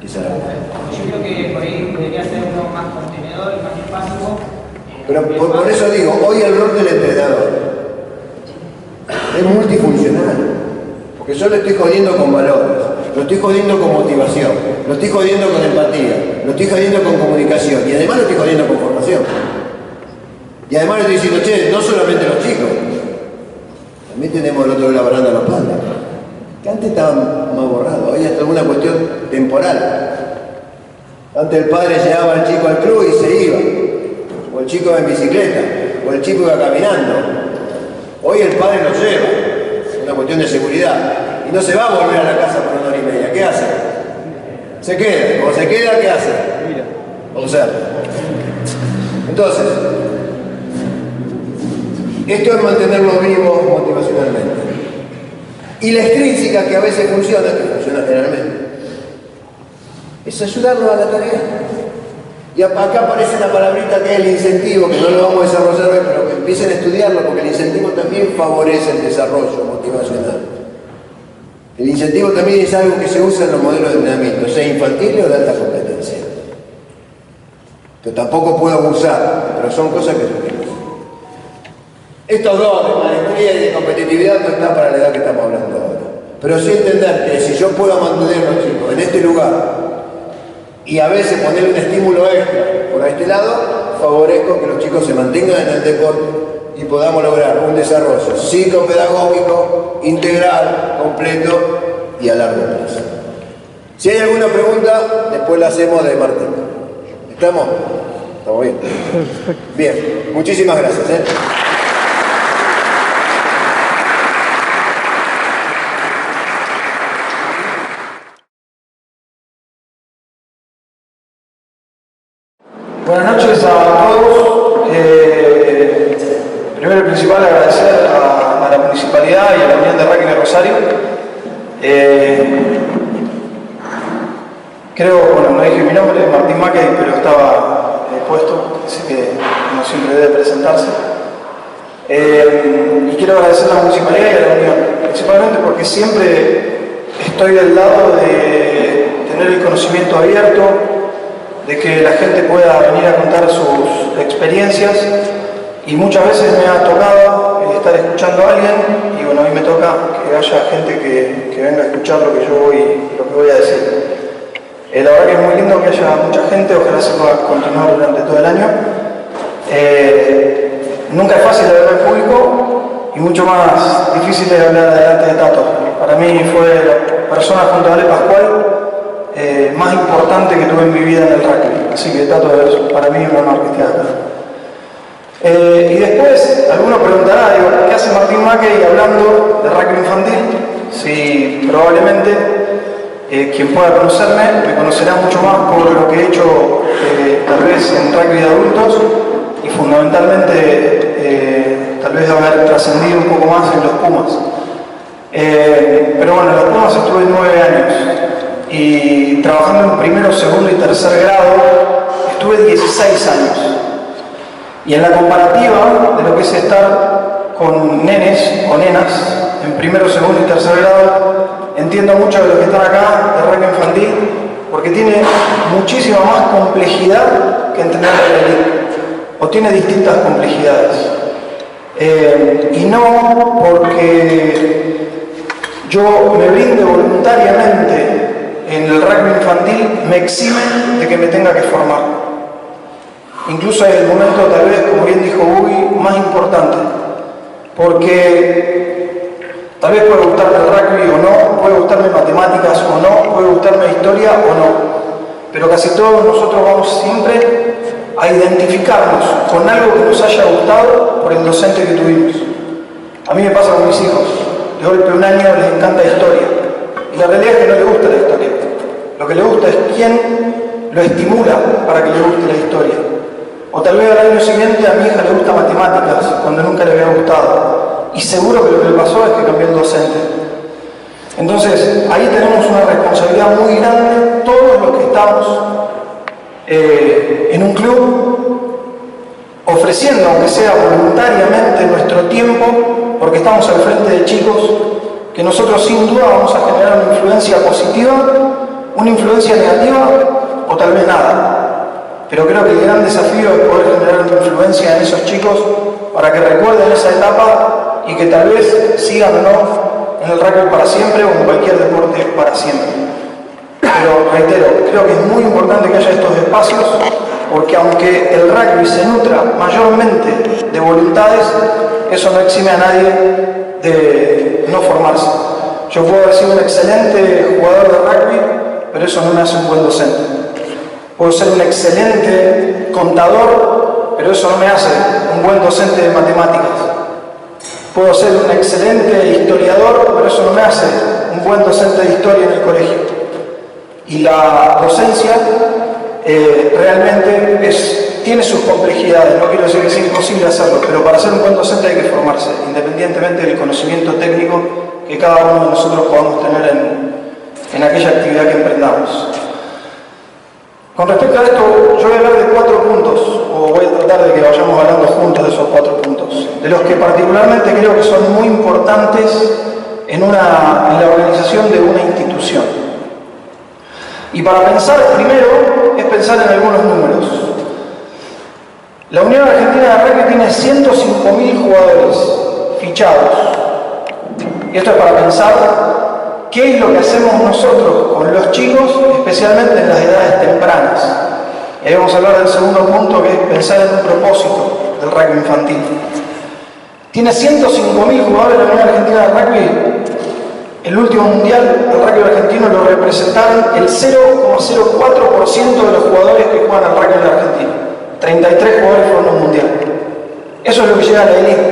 Speaker 2: es alarmante.
Speaker 6: Yo creo que por ahí debería ser uno más contenedor y más espacio.
Speaker 2: Pero por eso digo, hoy el rol del entrenador es multifuncional. Porque yo lo estoy jodiendo con valores, lo estoy jodiendo con motivación, lo estoy jodiendo con empatía, lo estoy jodiendo con comunicación y además lo estoy jodiendo con formación. Y además le estoy diciendo, che, no solamente los chicos, también tenemos el otro de la baranda los padres. Que antes estaba más borrado, hoy es alguna cuestión temporal. Antes el padre llevaba al chico al club y se iba. O el chico iba en bicicleta, o el chico iba caminando. Hoy el padre lo lleva, es una cuestión de seguridad. Y no se va a volver a la casa por 1 hora y media. ¿Qué hace? Se queda. Cuando se queda, ¿qué hace? Observa. Entonces, esto es mantenerlos vivos motivacionalmente. Y la extrínseca, que a veces funciona, que funciona generalmente, es ayudarlos a la tarea. Y acá aparece una palabrita que es el incentivo, que no lo vamos a desarrollar hoy, pero que empiecen a estudiarlo, porque el incentivo también favorece el desarrollo motivacional. El incentivo también es algo que se usa en los modelos de entrenamiento, sea infantil o de alta competencia. Que tampoco puedo abusar, pero son cosas que se usan. Estos dos, de maestría y de competitividad, no están para la edad que estamos hablando ahora. Pero sí entender que si yo puedo mantener a los chicos en este lugar, y a veces poner un estímulo extra por este lado, favorezco que los chicos se mantengan en el deporte y podamos lograr un desarrollo psicopedagógico, integral, completo y a largo plazo. Si hay alguna pregunta, después la hacemos de Martín. ¿Estamos? ¿Estamos bien? Bien, muchísimas gracias.
Speaker 7: Buenas noches a todos. Primero y principal agradecer a la Municipalidad y a la Unión de Rugby de Rosario. Creo, bueno, no dije mi nombre, Martín Mackey, pero estaba puesto, así que no siempre debe presentarse. Y quiero agradecer a la Municipalidad y a la Unión, principalmente porque siempre estoy del lado de tener el conocimiento abierto, de que la gente pueda venir a contar sus experiencias, y muchas veces me ha tocado estar escuchando a alguien y bueno, a mí me toca que haya gente que venga a escuchar lo que yo voy a decir. La verdad que es muy lindo que haya mucha gente, ojalá se pueda continuar durante todo el año. Nunca es fácil hablar en público y mucho más difícil es hablar delante de Tato. Para mí fue la persona junto a Ale Pascual más importante que tuve en mi vida en el rugby, así que Tato es para mí un honor que esté acá. Y después, alguno preguntará, digo, ¿qué hace Martín Mackey hablando de rugby infantil? Sí, probablemente quien pueda conocerme me conocerá mucho más por lo que he hecho tal vez en rugby de adultos y fundamentalmente tal vez haber trascendido un poco más en los Pumas. Pero bueno, en los Pumas estuve 9 años. Y trabajando en primero, segundo y tercer grado estuve 16 años. Y en la comparativa de lo que es estar con nenes o nenas en primero, segundo y tercer grado, entiendo mucho de los que están acá de rugby infantil, porque tiene muchísima más complejidad que entender la elite, o tiene distintas complejidades. Y no porque yo me brinde voluntariamente en el rugby infantil me eximen de que me tenga que formar. Incluso en el momento, tal vez, como bien dijo Ugi, más importante. Porque tal vez puede gustarme el rugby o no, puede gustarme matemáticas o no, puede gustarme historia o no. Pero casi todos nosotros vamos siempre a identificarnos con algo que nos haya gustado por el docente que tuvimos. A mí me pasa con mis hijos. De golpe un año les encanta la historia. Y la realidad es que no les gusta la historia. Lo que le gusta es quién lo estimula para que le guste la historia. O tal vez al año siguiente a mi hija le gusta matemáticas, cuando nunca le había gustado. Y seguro que lo que le pasó es que cambió el docente. Entonces, ahí tenemos una responsabilidad muy grande, todos los que estamos en un club, ofreciendo, aunque sea voluntariamente, nuestro tiempo, porque estamos al frente de chicos que nosotros sin duda vamos a generar una influencia positiva, una influencia negativa o tal vez nada. Pero creo que el gran desafío es poder generar una influencia en esos chicos para que recuerden esa etapa y que tal vez sigan o no en el rugby para siempre o en cualquier deporte para siempre. Pero reitero, creo que es muy importante que haya estos espacios porque aunque el rugby se nutra mayormente de voluntades, eso no exime a nadie de no formarse. Yo puedo haber sido un excelente jugador de rugby, pero eso no me hace un buen docente. Puedo ser un excelente contador, pero eso no me hace un buen docente de matemáticas. Puedo ser un excelente historiador, pero eso no me hace un buen docente de historia en el colegio. Y la docencia realmente tiene sus complejidades. No quiero decir que es imposible hacerlo, pero para ser un buen docente hay que formarse, independientemente del conocimiento técnico que cada uno de nosotros podamos tener en aquella actividad que emprendamos. Con respecto a esto, yo voy a hablar de 4 puntos, o voy a tratar de que vayamos hablando juntos de esos 4 puntos, de los que particularmente creo que son muy importantes en la organización de una institución. Y para pensar primero, es pensar en algunos números. La Unión Argentina de Rugby tiene 105.000 jugadores fichados. Y esto es para pensar qué es lo que hacemos nosotros con los chicos, especialmente en las edades tempranas. Y ahí vamos a hablar del segundo punto, que es pensar en un propósito del rugby infantil. Tiene 105.000 jugadores la Unión Argentina de Rugby. El último mundial del rugby argentino lo representaron el 0,04% de los jugadores que juegan al rugby en Argentina. 33 jugadores fueron a un mundial. Eso es lo que llega a la élite.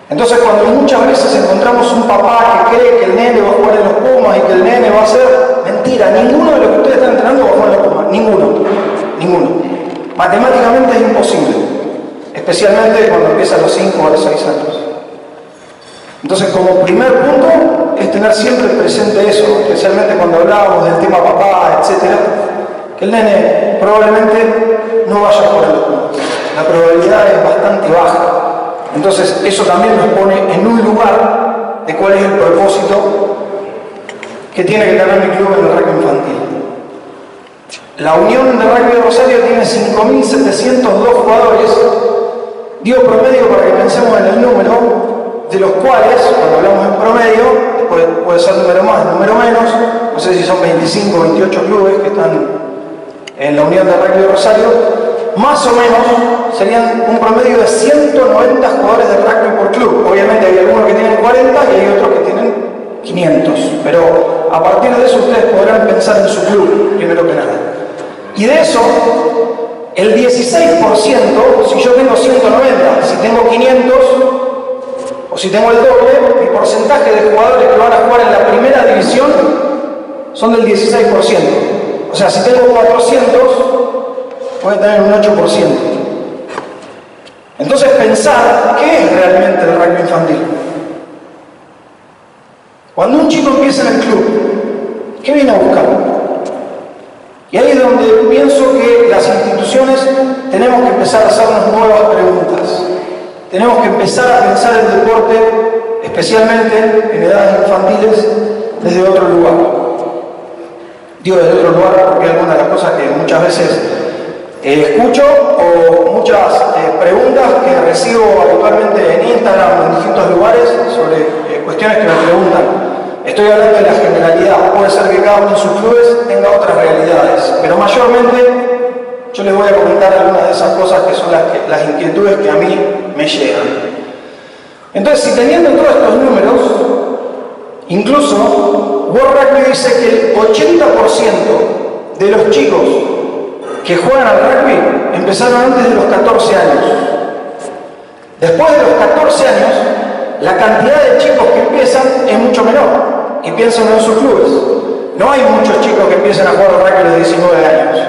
Speaker 7: Entonces, cuando muchas veces encontramos un papá que cree que el nene va a jugar en los Pumas y que el nene va a ser mentira, ninguno de los que ustedes están entrenando va a jugar en los Pumas, ninguno. Matemáticamente es imposible, especialmente cuando empieza a los 5 o a los 6 años. Entonces, como primer punto, es tener siempre presente eso, especialmente cuando hablábamos del tema papá, etcétera, que el nene probablemente no vaya a jugar en los Pumas. La probabilidad es bastante baja. Entonces, eso también nos pone en un lugar de cuál es el propósito que tiene que tener mi club en el rugby infantil. La Unión de Rugby de Rosario tiene 5.702 jugadores, digo promedio para que pensemos en el número, de los cuales, cuando hablamos en promedio, puede ser número más, número menos, no sé si son 25 o 28 clubes que están en la Unión de Rugby de Rosario, más o menos serían un promedio de 190 jugadores de rugby por club. Obviamente hay algunos que tienen 40 y hay otros que tienen 500, pero a partir de eso ustedes podrán pensar en su club, primero que nada. Y de eso, el 16%, si yo tengo 190, si tengo 500, o si tengo el doble, mi porcentaje de jugadores que van a jugar en la primera división son del 16%. O sea, si tengo 400, voy a tener un 8%. Entonces pensar, ¿qué es realmente el rugby infantil? Cuando un chico empieza en el club, ¿qué viene a buscar? Y ahí es donde pienso que las instituciones tenemos que empezar a hacernos nuevas preguntas. Tenemos que empezar a pensar el deporte, especialmente en edades infantiles, desde otro lugar. Digo desde otro lugar porque hay algunas de las cosas que muchas veces escucho o muchas preguntas que recibo habitualmente en Instagram o en distintos lugares sobre cuestiones que me preguntan. Estoy hablando de la generalidad, puede ser que cada uno de sus clubes tenga otras realidades, pero mayormente yo les voy a comentar algunas de esas cosas que son las inquietudes que a mí me llegan. Entonces, si teniendo todos estos números, incluso World Rugby dice que el 80% de los chicos que juegan al rugby empezaron antes de los 14 años. Después de los 14 años, la cantidad de chicos que empiezan es mucho menor y piensan en sus clubes. No hay muchos chicos que empiecen a jugar al rugby a los 19 años.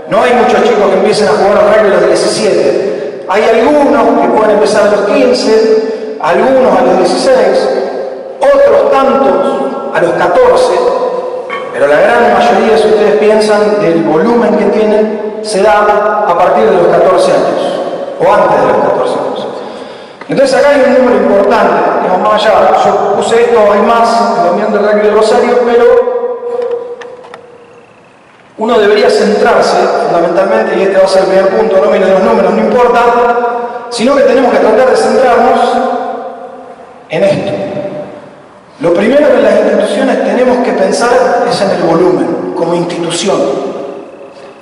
Speaker 7: No hay muchos chicos que empiecen a jugar al rugby a los 17. Hay algunos que pueden empezar a los 15, algunos a los 16, otros tantos a los 14, pero la gran mayoría, si ustedes piensan, del volumen que tienen, se da a partir de los 14 años, o antes de los 14 años. Entonces acá hay un número importante, digamos, más allá, yo puse esto, hay más en la Unión del Rugby de Rosario, pero uno debería centrarse fundamentalmente, y este va a ser el primer punto, no miren los números, no importa, sino que tenemos que tratar de centrarnos en esto. Lo primero que las instituciones tenemos que pensar es en el volumen, como institución.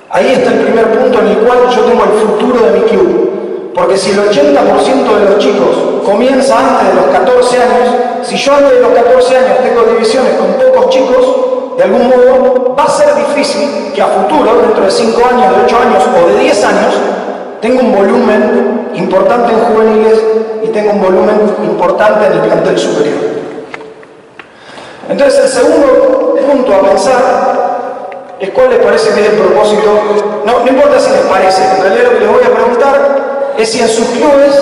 Speaker 7: Ahí está el primer punto en el cual yo tengo el futuro de mi club. Porque si el 80% de los chicos comienza antes de los 14 años, si yo antes de los 14 años tengo divisiones con pocos chicos, de algún modo va a ser difícil que a futuro, dentro de 5 años, de 8 años o de 10 años, tenga un volumen importante en juveniles y tenga un volumen importante en el plantel superior. Entonces el segundo punto a pensar es cuál les parece que es el propósito. No importa si les parece, en realidad lo que les voy a preguntar es si en sus clubes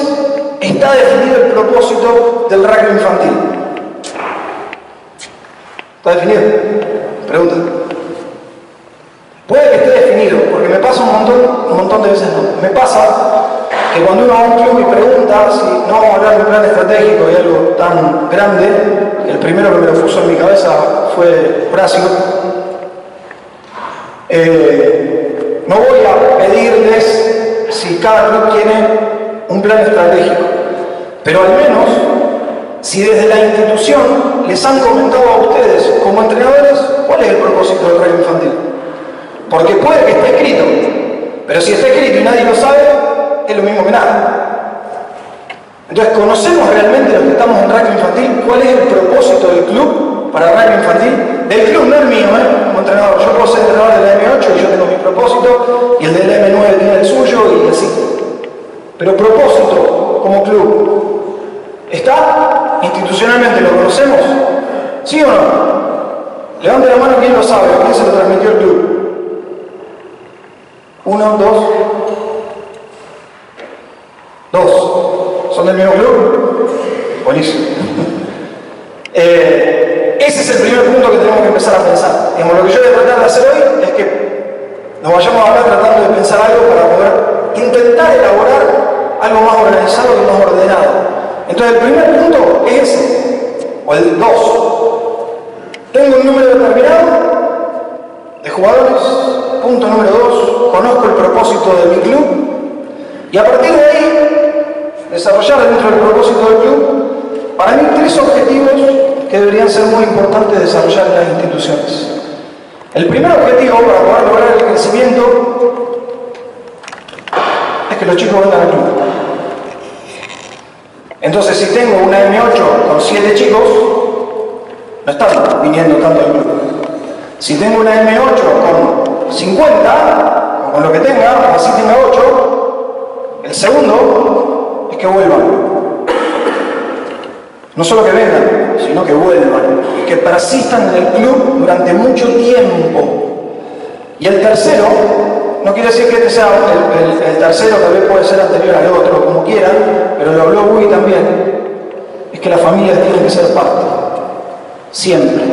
Speaker 7: está definido el propósito del rugby infantil. ¿Está definido? Pregunta. Puede que esté definido, porque me pasa un montón de veces no. Me pasa que cuando uno va a un club y pregunta si no vamos a hablar de un plan estratégico y algo tan grande, el primero que me lo puso en mi cabeza fue Horacio, no voy a pedirles si cada club tiene un plan estratégico, pero al menos si desde la institución les han comentado a ustedes como entrenadores cuál es el propósito del rugby infantil. Porque puede que esté escrito, pero si está escrito y nadie lo sabe, es lo mismo que nada. Entonces, ¿conocemos realmente los que estamos en rugby infantil cuál es el propósito del club para rugby infantil? Del club, no el mío, como entrenador. Yo puedo ser entrenador de la M8 y yo tengo mi propósito, y el del M9 tiene el suyo, y así. Pero propósito como club, ¿está? ¿Institucionalmente lo conocemos? ¿Sí o no? Levante la mano quien lo sabe, quién se lo transmitió el club. 1, 2. ¿Son del mismo club? Buenísimo. Ese es el primer punto que tenemos que empezar a pensar. Digamos, lo que yo voy a tratar de hacer hoy es que nos vayamos a hablar tratando de pensar algo para poder intentar elaborar algo más organizado y más ordenado. Entonces el primer punto es ese, o el 2. Tengo un número determinado de jugadores. Punto número 2, conozco el propósito de mi club y a partir de ahí desarrollar dentro del propósito del club para mí 3 objetivos que deberían ser muy importantes desarrollar en las instituciones. El primer objetivo para poder lograr el crecimiento es que los chicos vengan al club. Entonces si tengo una M8 con 7 chicos, no están viniendo tanto al club. Si tengo una M8 con 50, o con lo que tenga, así tenga 8, el segundo es que vuelvan. No solo que vengan, sino que vuelvan, y que persistan en el club durante mucho tiempo. Y el tercero, no quiere decir que este sea el tercero, tal vez puede ser anterior al otro, como quieran, pero lo habló Bui también, es que las familias tienen que ser parte, siempre.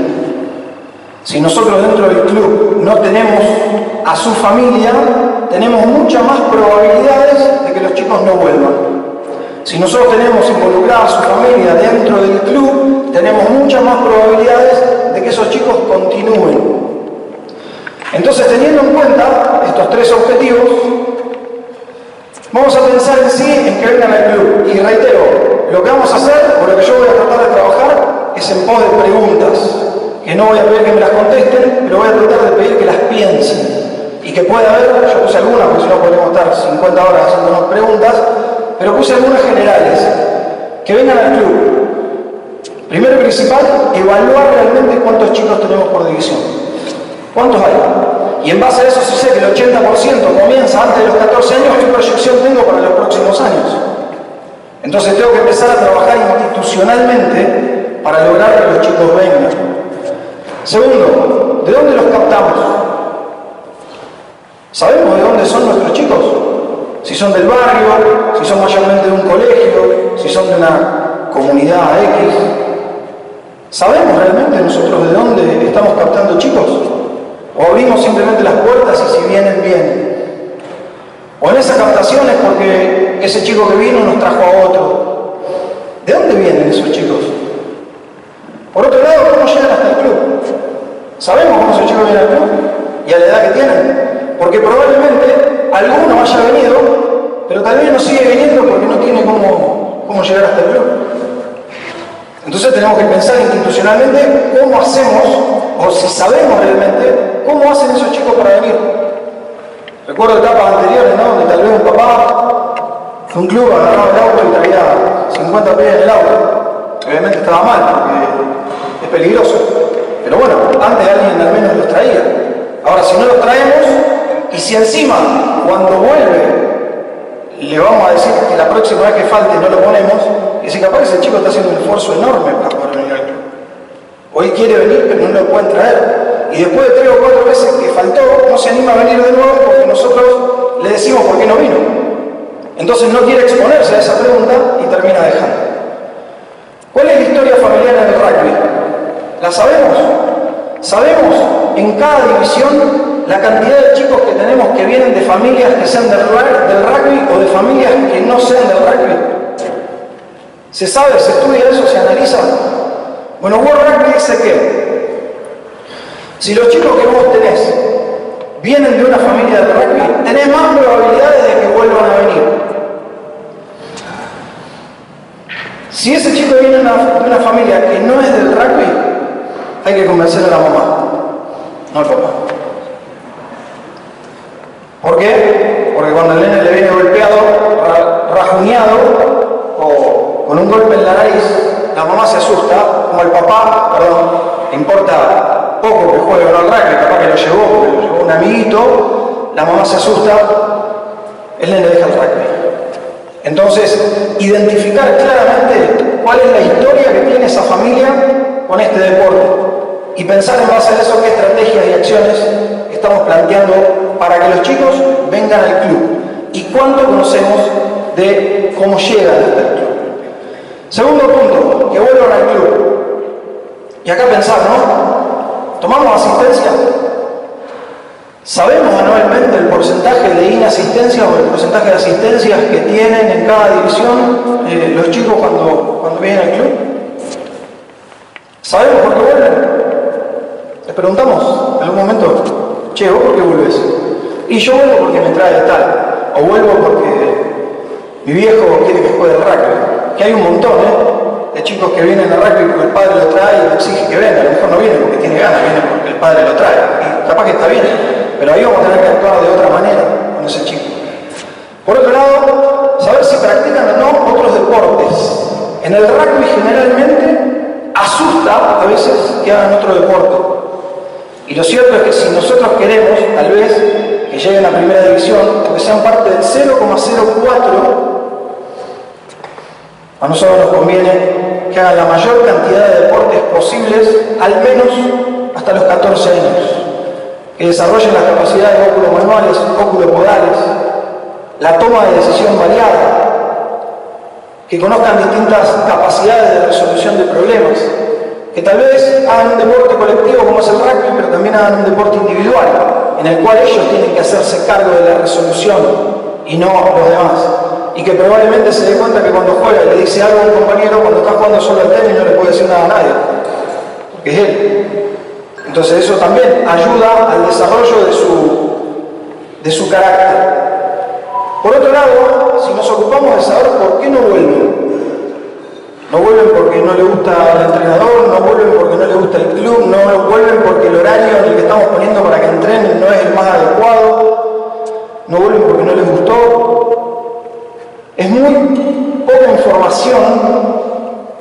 Speaker 7: Si nosotros dentro del club no tenemos a su familia, tenemos muchas más probabilidades de que los chicos no vuelvan. Si nosotros tenemos involucrada a su familia dentro del club, tenemos muchas más probabilidades de que esos chicos continúen. Entonces, teniendo en cuenta estos 3 objetivos, vamos a pensar en sí en que vengan al club. Y reitero, lo que vamos a hacer, o lo que yo voy a tratar de trabajar, es en pos de preguntas. Que no voy a pedir que me las contesten, pero voy a tratar de pedir que las piensen. Y que pueda haber, yo puse algunas, porque si no podríamos estar 50 horas haciéndonos preguntas, pero puse algunas generales. Que vengan al club. Primero y principal, evaluar realmente cuántos chicos tenemos por división. ¿Cuántos hay? Y en base a eso, si sé que el 80% comienza antes de los 14 años, ¿qué proyección tengo para los próximos años? Entonces tengo que empezar a trabajar institucionalmente para lograr que los chicos vengan. Segundo, ¿de dónde los captamos? ¿Sabemos de dónde son nuestros chicos? Si son del barrio, si son mayormente de un colegio, si son de una comunidad X. ¿Sabemos realmente nosotros de dónde estamos captando chicos? ¿O abrimos simplemente las puertas y si vienen, vienen? ¿O en esa captación es porque ese chico que vino nos trajo a otro? ¿De dónde vienen esos chicos? Por otro lado, ¿cómo llegan hasta el club? ¿Sabemos cómo esos chicos vienen al club? ¿Y a la edad que tienen? Porque probablemente alguno haya venido, pero tal vez no sigue viniendo porque no tiene cómo llegar hasta el club. Entonces tenemos que pensar institucionalmente cómo hacemos, o si sabemos realmente, cómo hacen esos chicos para venir. Recuerdo etapas anteriores, ¿no? Donde tal vez un papá de un club agarraba el auto y traía 50 pies en el auto. Obviamente estaba mal, porque es peligroso. Pero bueno, antes alguien al menos los traía. Ahora, si no los traemos, y si encima, cuando vuelve, le vamos a decir que la próxima vez que falte no lo ponemos, y si capaz que ese chico está haciendo un esfuerzo enorme para poder venir al club. Hoy quiere venir, pero no lo pueden traer. Y después de 3 o 4 veces que faltó, no se anima a venir de nuevo porque nosotros le decimos por qué no vino. Entonces no quiere exponerse a esa pregunta y termina dejando. ¿Cuál es la historia familiar en el rugby? ¿La sabemos? ¿Sabemos en cada división la cantidad de chicos que tenemos que vienen de familias que sean del rugby o de familias que no sean del rugby? ¿Se sabe, se estudia eso, se analiza? Bueno, World Rugby dice que si los chicos que vos tenés vienen de una familia de rugby, tenés más probabilidades de que vuelvan a venir. Si ese chico viene de una familia que no es del rugby, hay que convencer a la mamá, no al papá. ¿Por qué? Porque cuando el nene le viene golpeado, rajuñado o con un golpe en la nariz, la mamá se asusta, como el papá, le importa poco que juegue o no al rugby, capaz que lo llevó un amiguito, la mamá se asusta, el nene deja el rugby. Entonces, identificar claramente cuál es la historia que tiene esa familia con este deporte y pensar en base a eso qué estrategias y acciones estamos planteando para que los chicos vengan al club y cuánto conocemos de cómo llegan hasta el club. Segundo punto, que vuelvan al club. Y acá pensar, ¿no? ¿Tomamos asistencia? ¿Sabemos anualmente el porcentaje de inasistencias o el porcentaje de asistencias que tienen en cada división los chicos cuando vienen al club? ¿Sabemos por qué vuelven? Les preguntamos en algún momento, che, ¿vos por qué vuelves? Y yo vuelvo porque me trae tal, o vuelvo porque mi viejo quiere que juegue al rugby. Que hay un montón, de chicos que vienen al rugby porque el padre lo trae y le exige que venga. A lo mejor no viene porque tiene ganas, viene porque el padre lo trae. Y capaz que está bien, pero ahí vamos a tener que actuar de otra manera con ese chico. Por otro lado, saber si practican o no otros deportes. En el rugby generalmente asusta a veces que hagan otro deporte. Y lo cierto es que si nosotros queremos, tal vez, que lleguen a primera división, o que sean parte del 0,04, a nosotros nos conviene que hagan la mayor cantidad de deportes posibles, al menos hasta los 14 años. Que desarrollen las capacidades óculo-manuales, óculo-podales, la toma de decisión variada, que conozcan distintas capacidades de resolución de problemas, que tal vez hagan un deporte colectivo como es el rugby, pero también hagan un deporte individual, en el cual ellos tienen que hacerse cargo de la resolución y no los demás. Y que probablemente se dé cuenta que cuando juega y le dice algo a un compañero, cuando está jugando solo al tenis no le puede decir nada a nadie, porque es él. Entonces eso también ayuda al desarrollo de su carácter. Por otro lado, si nos ocupamos de saber por qué no vuelven, no vuelven porque no le gusta el entrenador, no vuelven porque no le gusta el club, no vuelven porque el horario en el que estamos poniendo para que entrenen no es el más adecuado, no vuelven porque no les gustó. Es muy poca información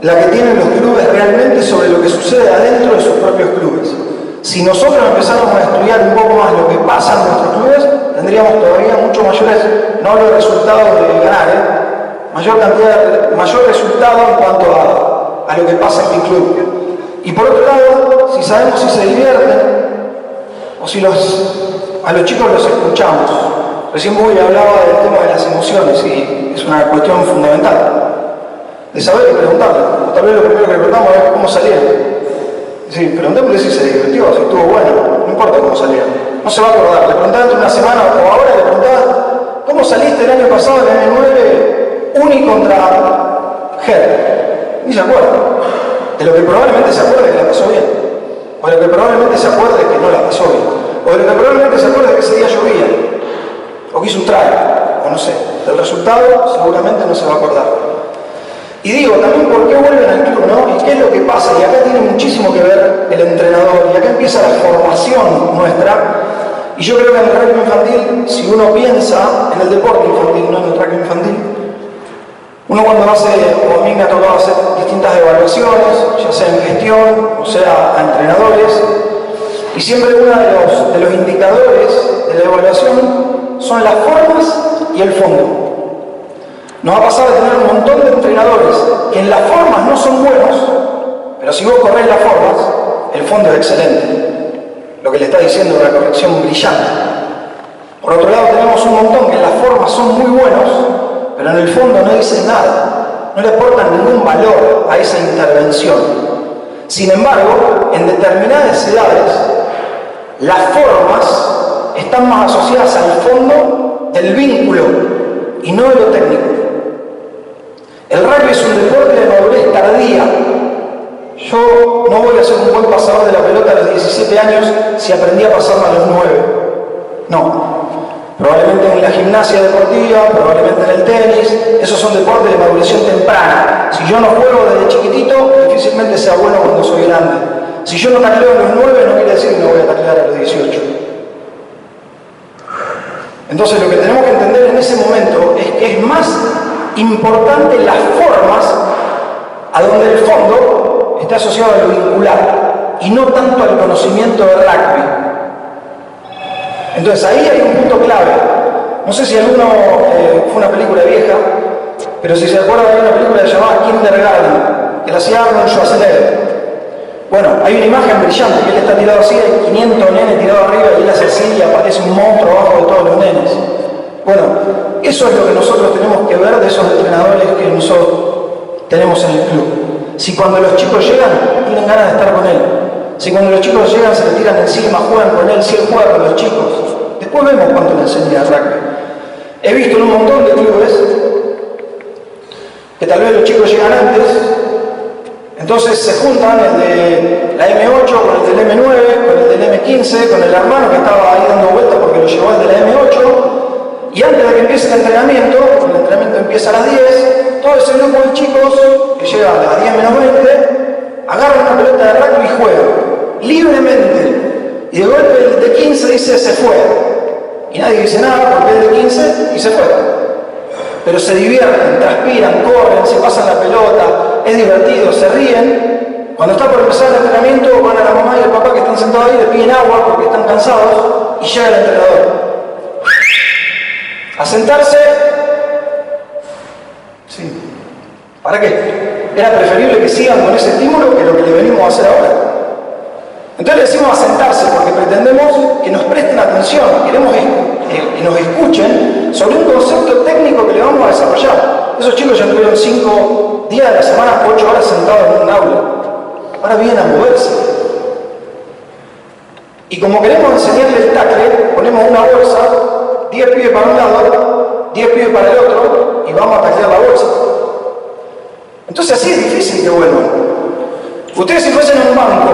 Speaker 7: la que tienen los clubes realmente sobre lo que sucede adentro de sus propios clubes. Si nosotros empezáramos a estudiar un poco más lo que pasa en nuestros clubes, tendríamos todavía mucho mayores, no hablo de resultados de ganar, mayor resultado en cuanto a lo que pasa en mi club. Y por otro lado, si sabemos si se divierten o si a los chicos los escuchamos. Recién Bubi hablaba del tema de las emociones y es una cuestión fundamental de saber y preguntarle. O tal vez lo primero que le preguntamos es cómo salieron. Sí, preguntémosle si se divirtió, si estuvo bueno, no importa cómo salieron. No se va a acordar. Le preguntaba dentro de una semana o ahora le preguntaba ¿cómo saliste el año pasado en el M9 Uni contra GER? Ni se acuerda. De lo que probablemente se acuerde que la pasó bien. O de lo que probablemente se acuerde que no la pasó bien. O de lo que probablemente se acuerde que ese día llovía. O que hizo un try. O no sé. Del resultado seguramente no se va a acordar. Y digo, también por qué vuelven al club, ¿no? Y qué es lo que pasa. Y acá tiene muchísimo que ver el entrenador. Y acá empieza la formación nuestra. Y yo creo que en el rugby infantil, si uno piensa en el deporte infantil, no en el rugby infantil, uno cuando hace, o a mí me ha tocado hacer distintas evaluaciones, ya sea en gestión, o sea a entrenadores, y siempre uno de los indicadores de la evaluación son las formas y el fondo. Nos ha pasado de tener un montón de entrenadores que en las formas no son buenos, pero si vos corres las formas, el fondo es excelente. Lo que le está diciendo es una corrección brillante. Por otro lado, tenemos un montón que en las formas son muy buenos, pero en el fondo no dicen nada, no le aportan ningún valor a esa intervención. Sin embargo, en determinadas edades, las formas están más asociadas al fondo del vínculo y no de lo técnico. El rugby es un deporte de madurez tardía. Yo no voy a ser un buen pasador de la pelota a los 17 años si aprendí a pasarla a los 9. No. Probablemente en la gimnasia deportiva, probablemente en el tenis, esos son deportes de maduración temprana. Si yo no juego desde chiquitito, difícilmente sea bueno cuando soy grande. Si yo no tacleo a los 9, no quiere decir que no voy a taclear a los 18. Entonces lo que tenemos que entender en ese momento es que es más importante las formas a donde el fondo está asociado a lo vincular y no tanto al conocimiento del rugby. Entonces ahí hay un punto clave. No sé si alguno fue una película vieja, pero si se acuerdan hay una película llamada Kindergarten, que la hacía Arnold Schwarzenegger. Bueno, hay una imagen brillante que él está tirado así, hay 500 nenes tirados arriba y él hace así y aparece un monstruo abajo de todos los nenes. Bueno, eso es lo que nosotros tenemos que ver de esos entrenadores que nosotros tenemos en el club. Si cuando los chicos llegan, tienen ganas de estar con él. Si cuando los chicos llegan, se le tiran encima, juegan con él, si él juega con los chicos. Después vemos cuánto le enseña el rugby. He visto en un montón de clubes que tal vez los chicos llegan antes, entonces se juntan el de la M8 con el del M9, con el del M15, con el hermano que estaba ahí dando vueltas porque lo llevó el de la M8, y antes de que empiece el entrenamiento empieza a las 10, todo ese grupo de chicos que llega a las 10 menos 20, agarran una pelota de rugby y juegan libremente. Y de golpe el de 15 dice se fue. Y nadie dice nada porque es de 15 y se fue. Pero se divierten, transpiran, corren, se pasan la pelota, es divertido, se ríen. Cuando está por empezar el entrenamiento, van a la mamá y el papá que están sentados ahí, le piden agua porque están cansados y llega el entrenador. A sentarse. Sí. ¿Para qué? Era preferible que sigan con ese estímulo que lo que le venimos a hacer ahora. Entonces le decimos a sentarse porque pretendemos que nos presten atención, queremos que nos escuchen sobre un concepto técnico que le vamos a desarrollar. Esos chicos ya tuvieron 5 días de la semana, 8 horas sentados en un aula. Ahora vienen a moverse. Y como queremos enseñarle el tackle, ponemos una bolsa, 10 pibes para un lado, 10 pibes para el otro, y vamos a taclear la bolsa. Entonces así es difícil que vuelvan. Ustedes si fuesen en un banco,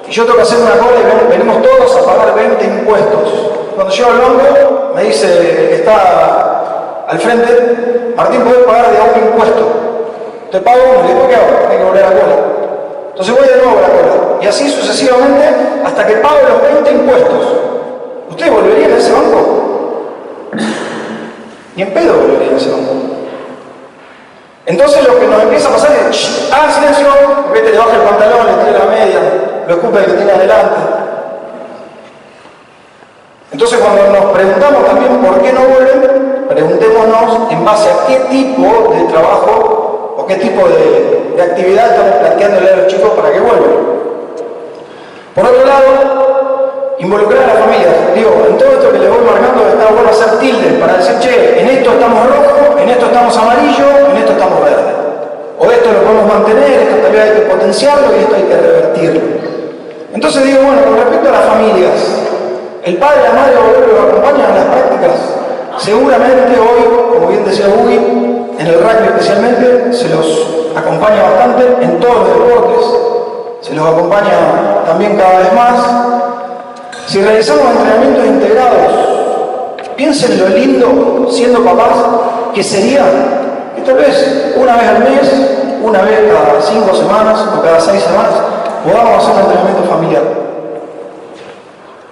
Speaker 7: y yo tengo que hacer una cola y venimos todos a pagar 20 impuestos. Cuando llego al banco, me dice el que está al frente, Martín, ¿podés pagar de a un impuesto? Te pago uno, y después ¿qué hago? Hay que volver a la cola. Entonces voy de nuevo a la cola. Y así sucesivamente hasta que pago los 20 impuestos. ¿Ustedes volverían a ese banco? Ni en pedo volverían a ese banco. Entonces lo que nos empieza a pasar es, silencio, vete, le baja el pantalón, le tira la media. lo escupe el que tiene adelante. Entonces, cuando nos preguntamos también por qué no vuelven, preguntémonos en base a qué tipo de trabajo o qué tipo de actividad estamos planteándole a los chicos para que vuelvan. Por otro lado, involucrar a la familia. Digo, en todo esto que les voy marcando está bueno hacer tildes para decir, che, en esto estamos rojo, en esto estamos amarillo, en esto estamos verde. O esto lo podemos mantener, esto tal vez hay que potenciarlo y esto hay que revertirlo. Entonces digo, bueno, con respecto a las familias, el padre, la madre o el lo acompañan en las prácticas. Seguramente hoy, como bien decía Ugi, en el rugby especialmente, se los acompaña bastante, en todos los deportes, se los acompaña también cada vez más. Si realizamos entrenamientos integrados, piensen lo lindo, siendo papás, que sería que tal vez una vez al mes, una vez cada 5 semanas o cada 6 semanas, podamos hacer un entrenamiento familiar.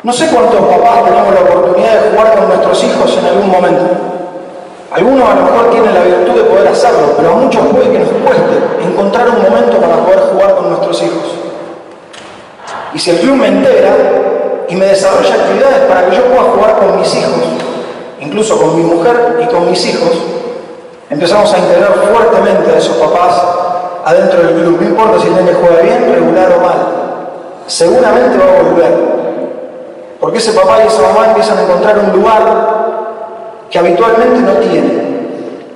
Speaker 7: No sé cuántos papás tenemos la oportunidad de jugar con nuestros hijos en algún momento. Algunos a lo mejor tienen la virtud de poder hacerlo, pero a muchos puede que nos cueste encontrar un momento para poder jugar con nuestros hijos. Y si el club me integra y me desarrolla actividades para que yo pueda jugar con mis hijos, incluso con mi mujer y con mis hijos, empezamos a integrar fuertemente a esos papás adentro del club. No importa si el nene juega bien, regular o mal, seguramente va a volver. Porque ese papá y esa mamá empiezan a encontrar un lugar que habitualmente no tienen.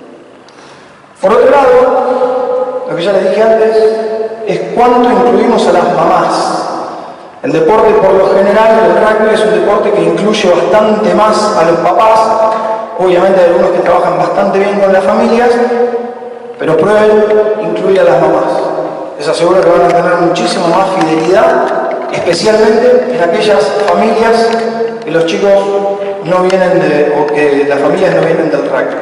Speaker 7: Por otro lado, lo que ya les dije antes, es cuánto incluimos a las mamás. El deporte, por lo general, el rugby es un deporte que incluye bastante más a los papás. Obviamente hay algunos que trabajan bastante bien con las familias, pero prueben incluir a las mamás. Les aseguro que van a tener muchísima más fidelidad, especialmente en aquellas familias que los chicos no vienen o que las familias no vienen del rugby.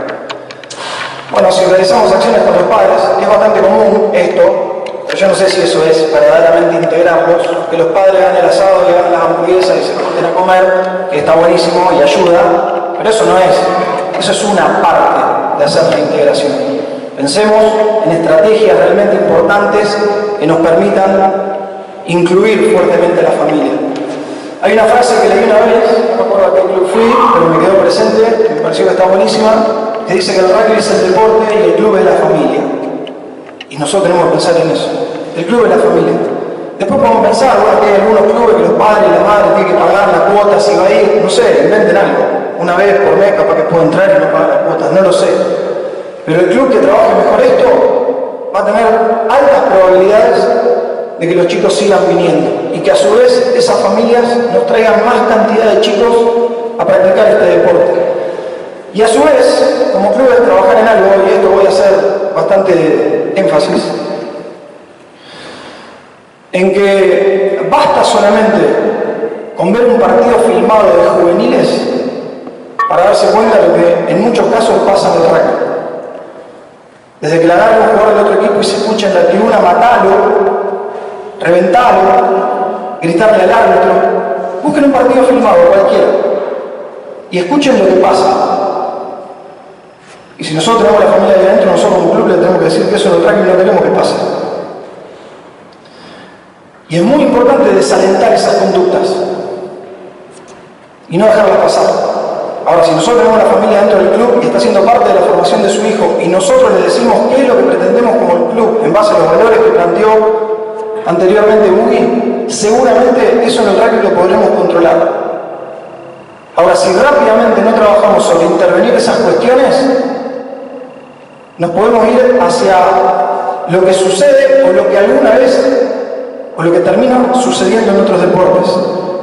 Speaker 7: Bueno, si realizamos acciones con los padres, es bastante común esto, pero yo no sé si eso es verdaderamente integrarlos, que los padres hagan el asado y hagan las hamburguesas y se junten a comer, que está buenísimo y ayuda, pero eso no es, eso es una parte de hacer la integración. Pensemos en estrategias realmente importantes que nos permitan incluir fuertemente a la familia. Hay una frase que leí una vez, no me acuerdo a qué club fui, pero me quedó presente, me pareció que está buenísima, que dice que el rugby es el deporte y el club es la familia. Y nosotros tenemos que pensar en eso. El club es la familia. Después podemos pensar, bueno, que hay algunos clubes que los padres y la madre tienen que pagar la cuota, si va a ir, no sé, inventen algo. Una vez por mes capaz que puedo entrar y no pagar la cuota, no lo sé. Pero el club que trabaje mejor esto va a tener altas probabilidades de que los chicos sigan viniendo y que a su vez esas familias nos traigan más cantidad de chicos a practicar este deporte. Y a su vez, como clubes, trabajar en algo, y esto voy a hacer bastante énfasis, en que basta solamente con ver un partido filmado de juveniles para darse cuenta de lo que en muchos casos pasa en el rugby. Desde que le agarra un jugador del otro equipo y se escucha en la tribuna matalo, reventalo, gritarle al árbitro, busquen un partido filmado cualquiera y escuchen lo que pasa. Y si nosotros tenemos la familia de adentro, nosotros como club le tenemos que decir que eso en el rugby no queremos que pase. Y es muy importante desalentar esas conductas y no dejarlas pasar. Ahora, si nosotros tenemos la familia dentro del club y está siendo parte de la formación de su hijo y nosotros le decimos qué es lo que pretendemos como el club en base a los valores que planteó anteriormente Ugi, seguramente eso en el rugby lo podremos controlar. Ahora, si rápidamente no trabajamos sobre intervenir esas cuestiones, nos podemos ir hacia lo que sucede o lo que alguna vez o lo que termina sucediendo en otros deportes.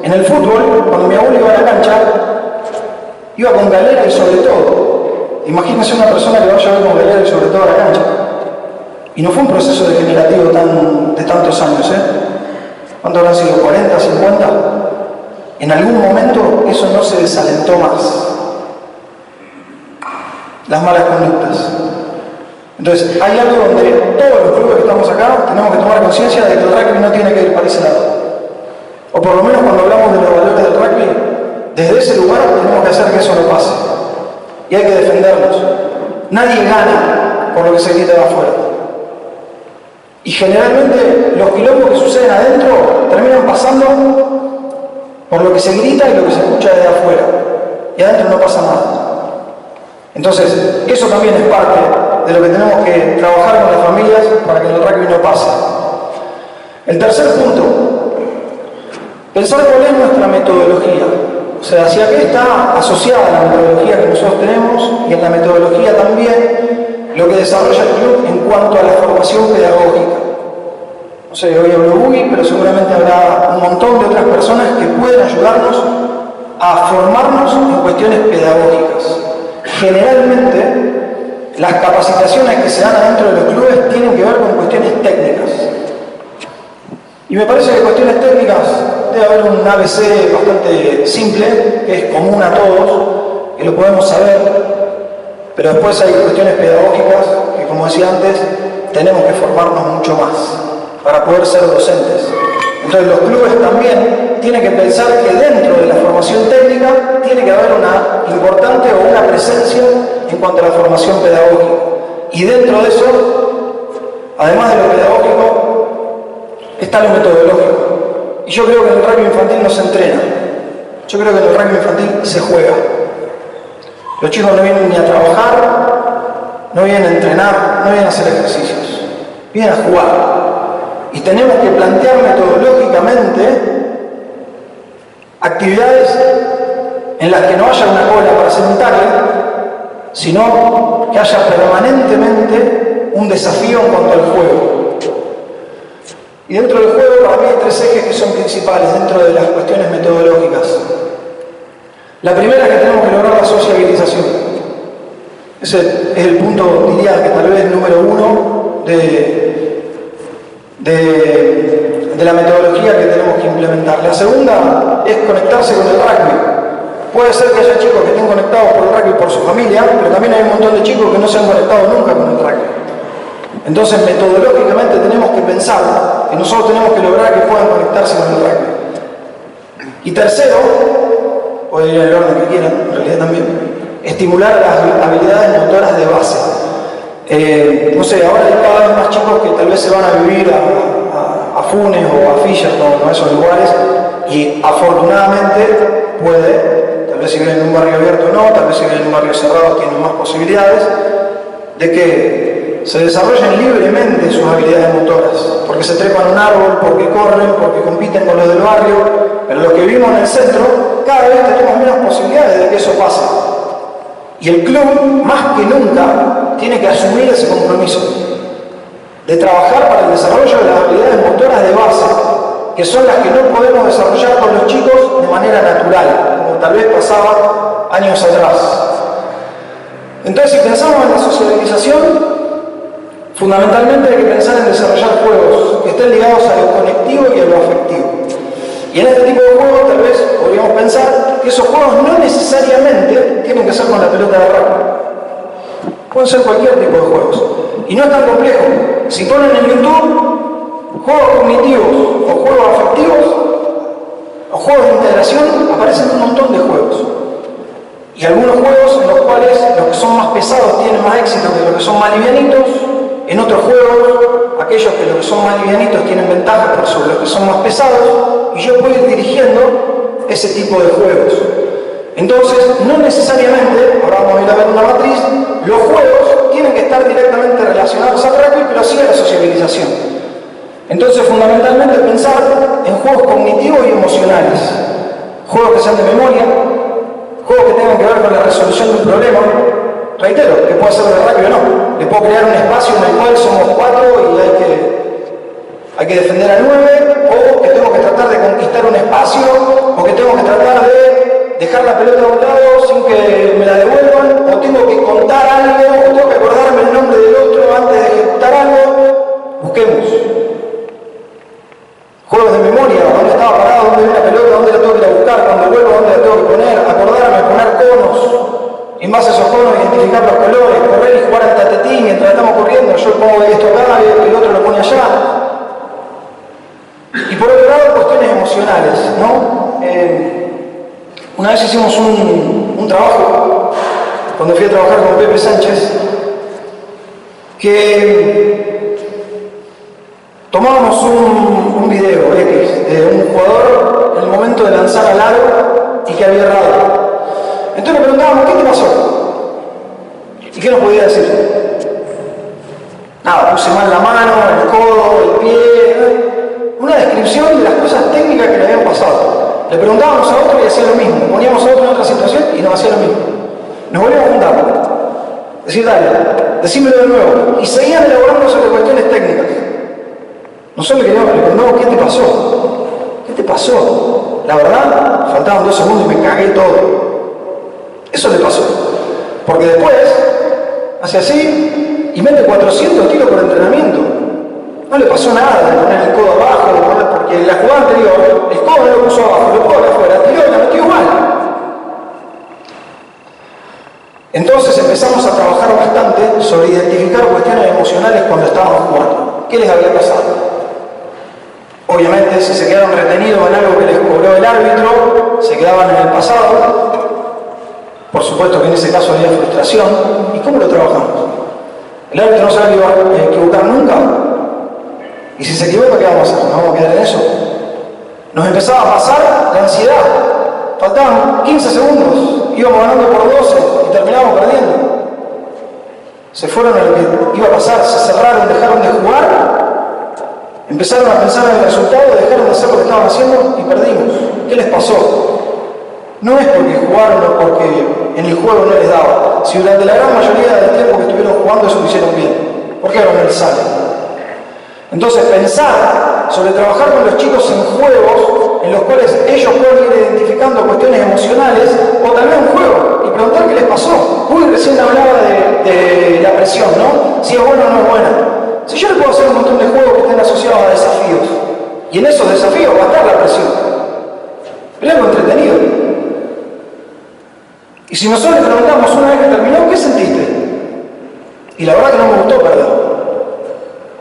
Speaker 7: En el fútbol, cuando mi abuelo iba a la cancha, iba con galera y sobre todo. Imagínense una persona que vaya a ver con galera y sobre todo a la cancha. Y no fue un proceso degenerativo de tantos años, ¿eh? ¿Cuánto habrán sido? ¿40, 50? En algún momento eso no se desalentó más. Las malas conductas. Entonces, hay algo donde todos los clubes que estamos acá tenemos que tomar conciencia de que el rugby no tiene que ir para ese lado. O por lo menos cuando hablamos de los valores del rugby, desde ese lugar tenemos que hacer que eso no pase. Y hay que defenderlos. Nadie gana por lo que se grita de afuera. Y generalmente los quilombos que suceden adentro terminan pasando por lo que se grita y lo que se escucha desde afuera. Y adentro no pasa nada. Entonces, eso también es parte de lo que tenemos que trabajar con las familias para que en el rugby no pase. El tercer punto, pensar cuál es nuestra metodología. O sea, si aquí está asociada la metodología que nosotros tenemos y en la metodología también lo que desarrolla el club en cuanto a la formación pedagógica. No sé, hoy hablo Buggy, pero seguramente habrá un montón de otras personas que pueden ayudarnos a formarnos en cuestiones pedagógicas. Generalmente, las capacitaciones que se dan adentro de los clubes tienen que ver con cuestiones técnicas. Y me parece que cuestiones técnicas debe haber un ABC bastante simple, que es común a todos, que lo podemos saber, pero después hay cuestiones pedagógicas que, como decía antes, tenemos que formarnos mucho más para poder ser docentes. Entonces los clubes también tienen que pensar que dentro de la formación técnica tiene que haber una importante o una presencia en cuanto a la formación pedagógica. Y dentro de eso, además de lo pedagógico, está lo metodológico. Y yo creo que en el rugby infantil no se entrena. Yo creo que en el rugby infantil se juega. Los chicos no vienen ni a trabajar, no vienen a entrenar, no vienen a hacer ejercicios. Vienen a jugar. Y tenemos que plantear metodológicamente actividades en las que no haya una cola para hacer un tackle, sino que haya permanentemente un desafío en cuanto al juego. Y dentro del juego, para mí hay tres ejes que son principales dentro de las cuestiones metodológicas. La primera es que tenemos que lograr la sociabilización. Ese es el punto, diría que tal vez número uno de la metodología que tenemos que implementar. La segunda es conectarse con el rugby. Puede ser que haya chicos que estén conectados por el rugby por su familia, pero también hay un montón de chicos que no se han conectado nunca con el rugby. Entonces, metodológicamente tenemos que pensar que nosotros tenemos que lograr que puedan conectarse con el rugby. Y tercero, puede ir en el orden que quieran, en realidad también, estimular las habilidades motoras de base. No sé, ahora hay cada vez más chicos que tal vez se van a vivir a Funes o a Fisherton o a esos lugares y afortunadamente puede, tal vez si viven en un barrio abierto o no, tal vez si viven en un barrio cerrado tienen más posibilidades de que se desarrollen libremente sus habilidades motoras, porque se trepan un árbol, porque corren, porque compiten con los del barrio, pero los que vivimos en el centro cada vez tenemos menos posibilidades de que eso pase. Y el club, más que nunca, tiene que asumir ese compromiso de trabajar para el desarrollo de las habilidades motoras de base, que son las que no podemos desarrollar con los chicos de manera natural, como tal vez pasaba años atrás. Entonces, si pensamos en la socialización, fundamentalmente hay que pensar en desarrollar juegos que estén ligados a lo conectivo y a lo afectivo. Y en este tipo de juegos tal vez podríamos pensar que esos juegos no necesariamente tienen que ser con la pelota de rugby. Pueden ser cualquier tipo de juegos. Y no es tan complejo. Si ponen en YouTube juegos cognitivos o juegos afectivos o juegos de integración, aparecen un montón de juegos. Y algunos juegos en los cuales los que son más pesados tienen más éxito que los que son más livianitos. En otros juegos, aquellos que los que son más livianitos tienen ventajas por sobre los que son más pesados, y yo puedo ir dirigiendo ese tipo de juegos. Entonces, no necesariamente, ahora vamos a ir a ver una matriz, los juegos tienen que estar directamente relacionados al rugby, pero sí a la sociabilización. Entonces, fundamentalmente pensar en juegos cognitivos y emocionales, juegos que sean de memoria, juegos que tengan que ver con la resolución de un problema. Reitero, que puede ser de rugby o no. Le puedo crear un espacio en el cual somos 4 y hay que defender a 9, o que tengo que tratar de conquistar un espacio, o que tengo que tratar de dejar la pelota a un lado sin que me la devuelvan, o tengo que contar algo, o tengo que acordarme el nombre del otro antes de ejecutar algo. Busquemos. Juegos de memoria, dónde estaba parado, dónde vi la pelota, dónde la tengo que ir a buscar, cuando vuelvo, dónde la tengo que poner, acordarme, poner conos. En base a esos conos, identificar los colores, correr y jugar al tatetí mientras estamos corriendo. Yo pongo esto acá y el otro lo pone allá. Y por otro lado, cuestiones emocionales, ¿no? Una vez hicimos un trabajo, cuando fui a trabajar con Pepe Sánchez, que Tomábamos un video X de un jugador en el momento de lanzar al aro y que había errado. Entonces le preguntábamos, ¿qué te pasó? ¿Y qué nos podía decir? Nada, puse mal la mano, el codo, el pie. Una descripción de las cosas técnicas que le habían pasado. Le preguntábamos a otro y hacía lo mismo. Poníamos a otro en otra situación y nos hacía lo mismo. Nos volvíamos a juntar. Decir, dale, decímelo de nuevo. Y seguían elaborando sobre cuestiones técnicas. Nosotros le preguntamos, ¿qué te pasó? ¿Qué te pasó? La verdad, faltaban 2 segundos y me cagué todo. Eso le pasó. Porque después, hace así y mete 400 tiros por entrenamiento. No le pasó nada de poner el codo abajo, porque en la jugada anterior, el codo no lo puso abajo, lo puso afuera, tiró y la metió igual. Entonces empezamos a trabajar bastante sobre identificar cuestiones emocionales cuando estábamos jugando. ¿Qué les había pasado? Obviamente, si se quedaron retenidos en algo que les cobró el árbitro, se quedaban en el pasado. Por supuesto que en ese caso había frustración. ¿Y cómo lo trabajamos? El árbitro no se va a equivocar nunca. Y si se equivoca, ¿qué vamos a hacer? ¿Nos vamos a quedar en eso? Nos empezaba a pasar la ansiedad. Faltaban 15 segundos, íbamos ganando por 12 y terminábamos perdiendo. Se fueron a lo que iba a pasar, se cerraron, dejaron de jugar. Empezaron a pensar en el resultado, dejaron de hacer lo que estaban haciendo y perdimos. ¿Qué les pasó? No es porque jugaron o porque en el juego no les daba. Si durante la gran mayoría del tiempo que estuvieron jugando eso lo hicieron bien, ¿por qué ahora no les sale? Entonces pensar sobre trabajar con los chicos en juegos en los cuales ellos pueden ir identificando cuestiones emocionales o también un juego y preguntar qué les pasó. Uy, recién hablaba de la presión, ¿no? Si es buena o no es buena. Si yo le puedo hacer un montón de juegos que estén asociados a desafíos, y en esos desafíos va a estar la presión, pero es algo entretenido. Y si nosotros le preguntamos una vez que terminó, ¿qué sentiste? Y la verdad que no me gustó perder,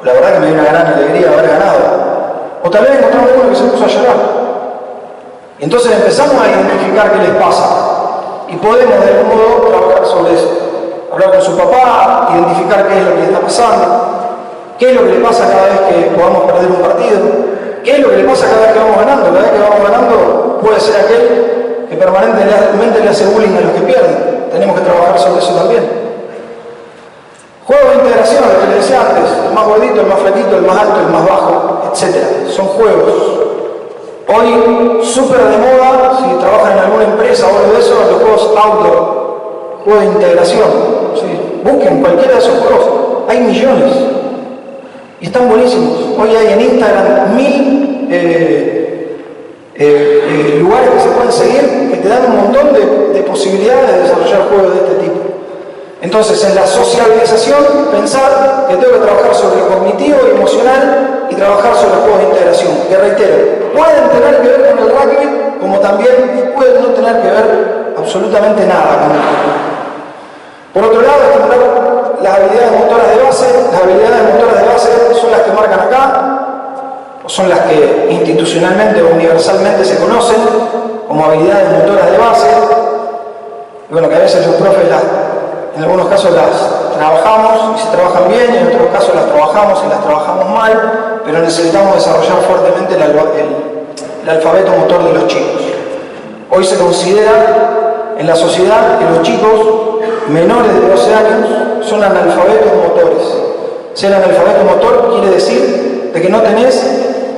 Speaker 7: o la verdad que me dio una gran alegría de haber ganado, o tal vez encontramos uno que se puso a llorar. Y entonces empezamos a identificar qué les pasa, y podemos de algún modo trabajar sobre eso, hablar con su papá, identificar qué es lo que le está pasando. ¿Qué es lo que le pasa cada vez que podamos perder un partido? ¿Qué es lo que le pasa cada vez que vamos ganando? Cada vez que vamos ganando puede ser aquel que permanentemente le hace bullying a los que pierden. Tenemos que trabajar sobre eso también. Juegos de integración, lo que les decía antes, el más gordito, el más flaquito, el más alto, el más bajo, etc. Son juegos. Hoy, súper de moda, si trabajan en alguna empresa o algo de eso, los juegos outdoor, juegos de integración. ¿Sí? Busquen cualquiera de esos juegos. Hay millones. Y están buenísimos. Hoy hay en Instagram 1000 lugares que se pueden seguir que te dan un montón de posibilidades de desarrollar juegos de este tipo. Entonces, en la sociabilización, pensar que tengo que trabajar sobre lo cognitivo y emocional y trabajar sobre los juegos de integración. Que reitero, pueden tener que ver con el rugby, como también pueden no tener que ver absolutamente nada con el rugby. Por otro lado, estimular las habilidades motoras de base. Las habilidades motoras de base son las que marcan acá, o son las que institucionalmente o universalmente se conocen como habilidades motoras de base. Y bueno, que a veces los profes en algunos casos las trabajamos y se trabajan bien, y en otros casos las trabajamos y las trabajamos mal, pero necesitamos desarrollar fuertemente el alfabeto motor de los chicos. Hoy se considera en la sociedad que los chicos menores de 12 años son analfabetos motores. Ser analfabeto motor quiere decir de que no tenés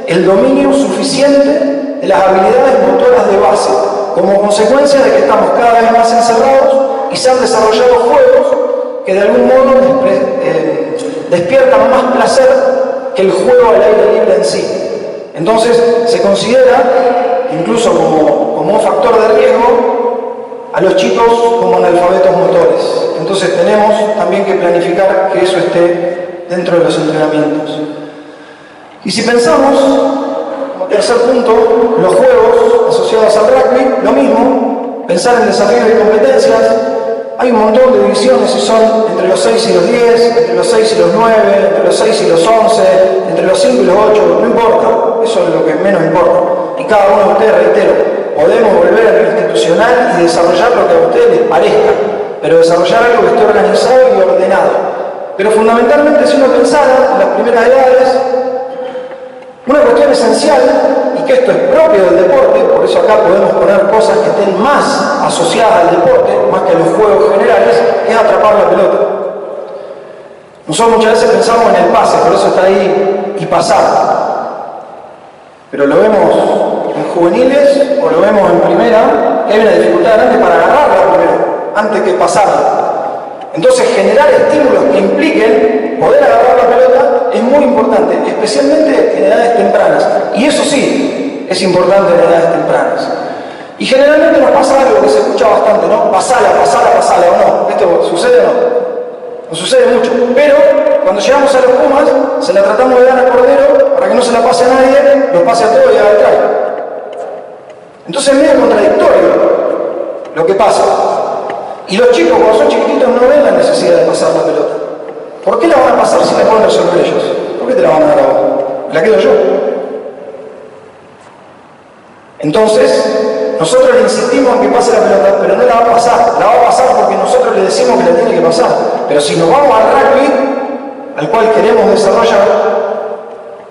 Speaker 7: el dominio suficiente de las habilidades motoras de base, como consecuencia de que estamos cada vez más encerrados y se han desarrollado juegos que de algún modo despiertan más placer que el juego al aire libre en sí. Entonces se considera, incluso como un factor de riesgo, a los chicos como analfabetos motores. Entonces tenemos también que planificar que eso esté dentro de los entrenamientos. Y si pensamos, como tercer punto, los juegos asociados al rugby, lo mismo, pensar en desafíos y competencias. Hay un montón de divisiones y son entre los 6 y los 10, entre los 6 y los 9, entre los 6 y los 11, entre los 5 y los 8, no importa, eso es lo que menos importa. Y cada uno de ustedes, reitero, podemos volver a lo institucional y desarrollar lo que a ustedes les parezca, pero desarrollar algo que esté organizado y ordenado. Pero fundamentalmente, si uno pensara en las primeras edades, esencial, y que esto es propio del deporte, por eso acá podemos poner cosas que estén más asociadas al deporte, más que a los juegos generales, es atrapar la pelota. Nosotros muchas veces pensamos en el pase, por eso está ahí, y pasar. Pero lo vemos en juveniles o lo vemos en primera, que hay una dificultad grande para agarrarla primero, antes que pasarla. Entonces, generar estímulos que impliquen poder agarrar la pelota es muy importante, especialmente en edades tempranas. Y eso sí, es importante en edades tempranas. Y generalmente nos pasa algo que se escucha bastante, ¿no? Pasala, pasala, pasala, ¿o no? ¿Esto sucede o no? No sucede mucho. Pero, cuando llegamos a los Pumas, se la tratamos de dar a Cordero para que no se la pase a nadie, lo pase a todo y haga el try. Entonces es medio contradictorio lo que pasa. Y los chicos, cuando son chiquititos, no ven la necesidad de pasar la pelota. ¿Por qué la van a pasar si la pueden resolver ellos? ¿Por qué te la van a dar a vos? ¿La quedo yo? Entonces, nosotros le insistimos en que pase la pelota, pero no la va a pasar. La va a pasar porque nosotros le decimos que la tiene que pasar. Pero si nos vamos al rugby, al cual queremos desarrollar,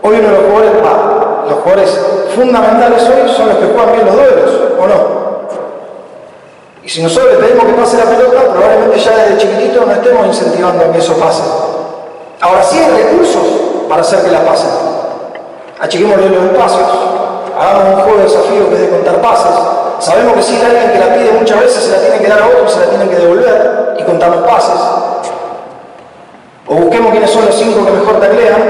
Speaker 7: hoy uno de los jugadores fundamentales hoy son los que juegan bien los duelos, ¿o no? Y si nosotros le pedimos que pase la pelota, probablemente ya desde chiquitito no estemos incentivando a que eso pase. Ahora sí hay recursos para hacer que la pasen. Achiquémosle los espacios, hagamos un juego de desafío que es de contar pases. Sabemos que si hay alguien que la pide muchas veces, se la tiene que dar a otro, se la tienen que devolver y contar los pases. O busquemos quiénes son los 5 que mejor taclean,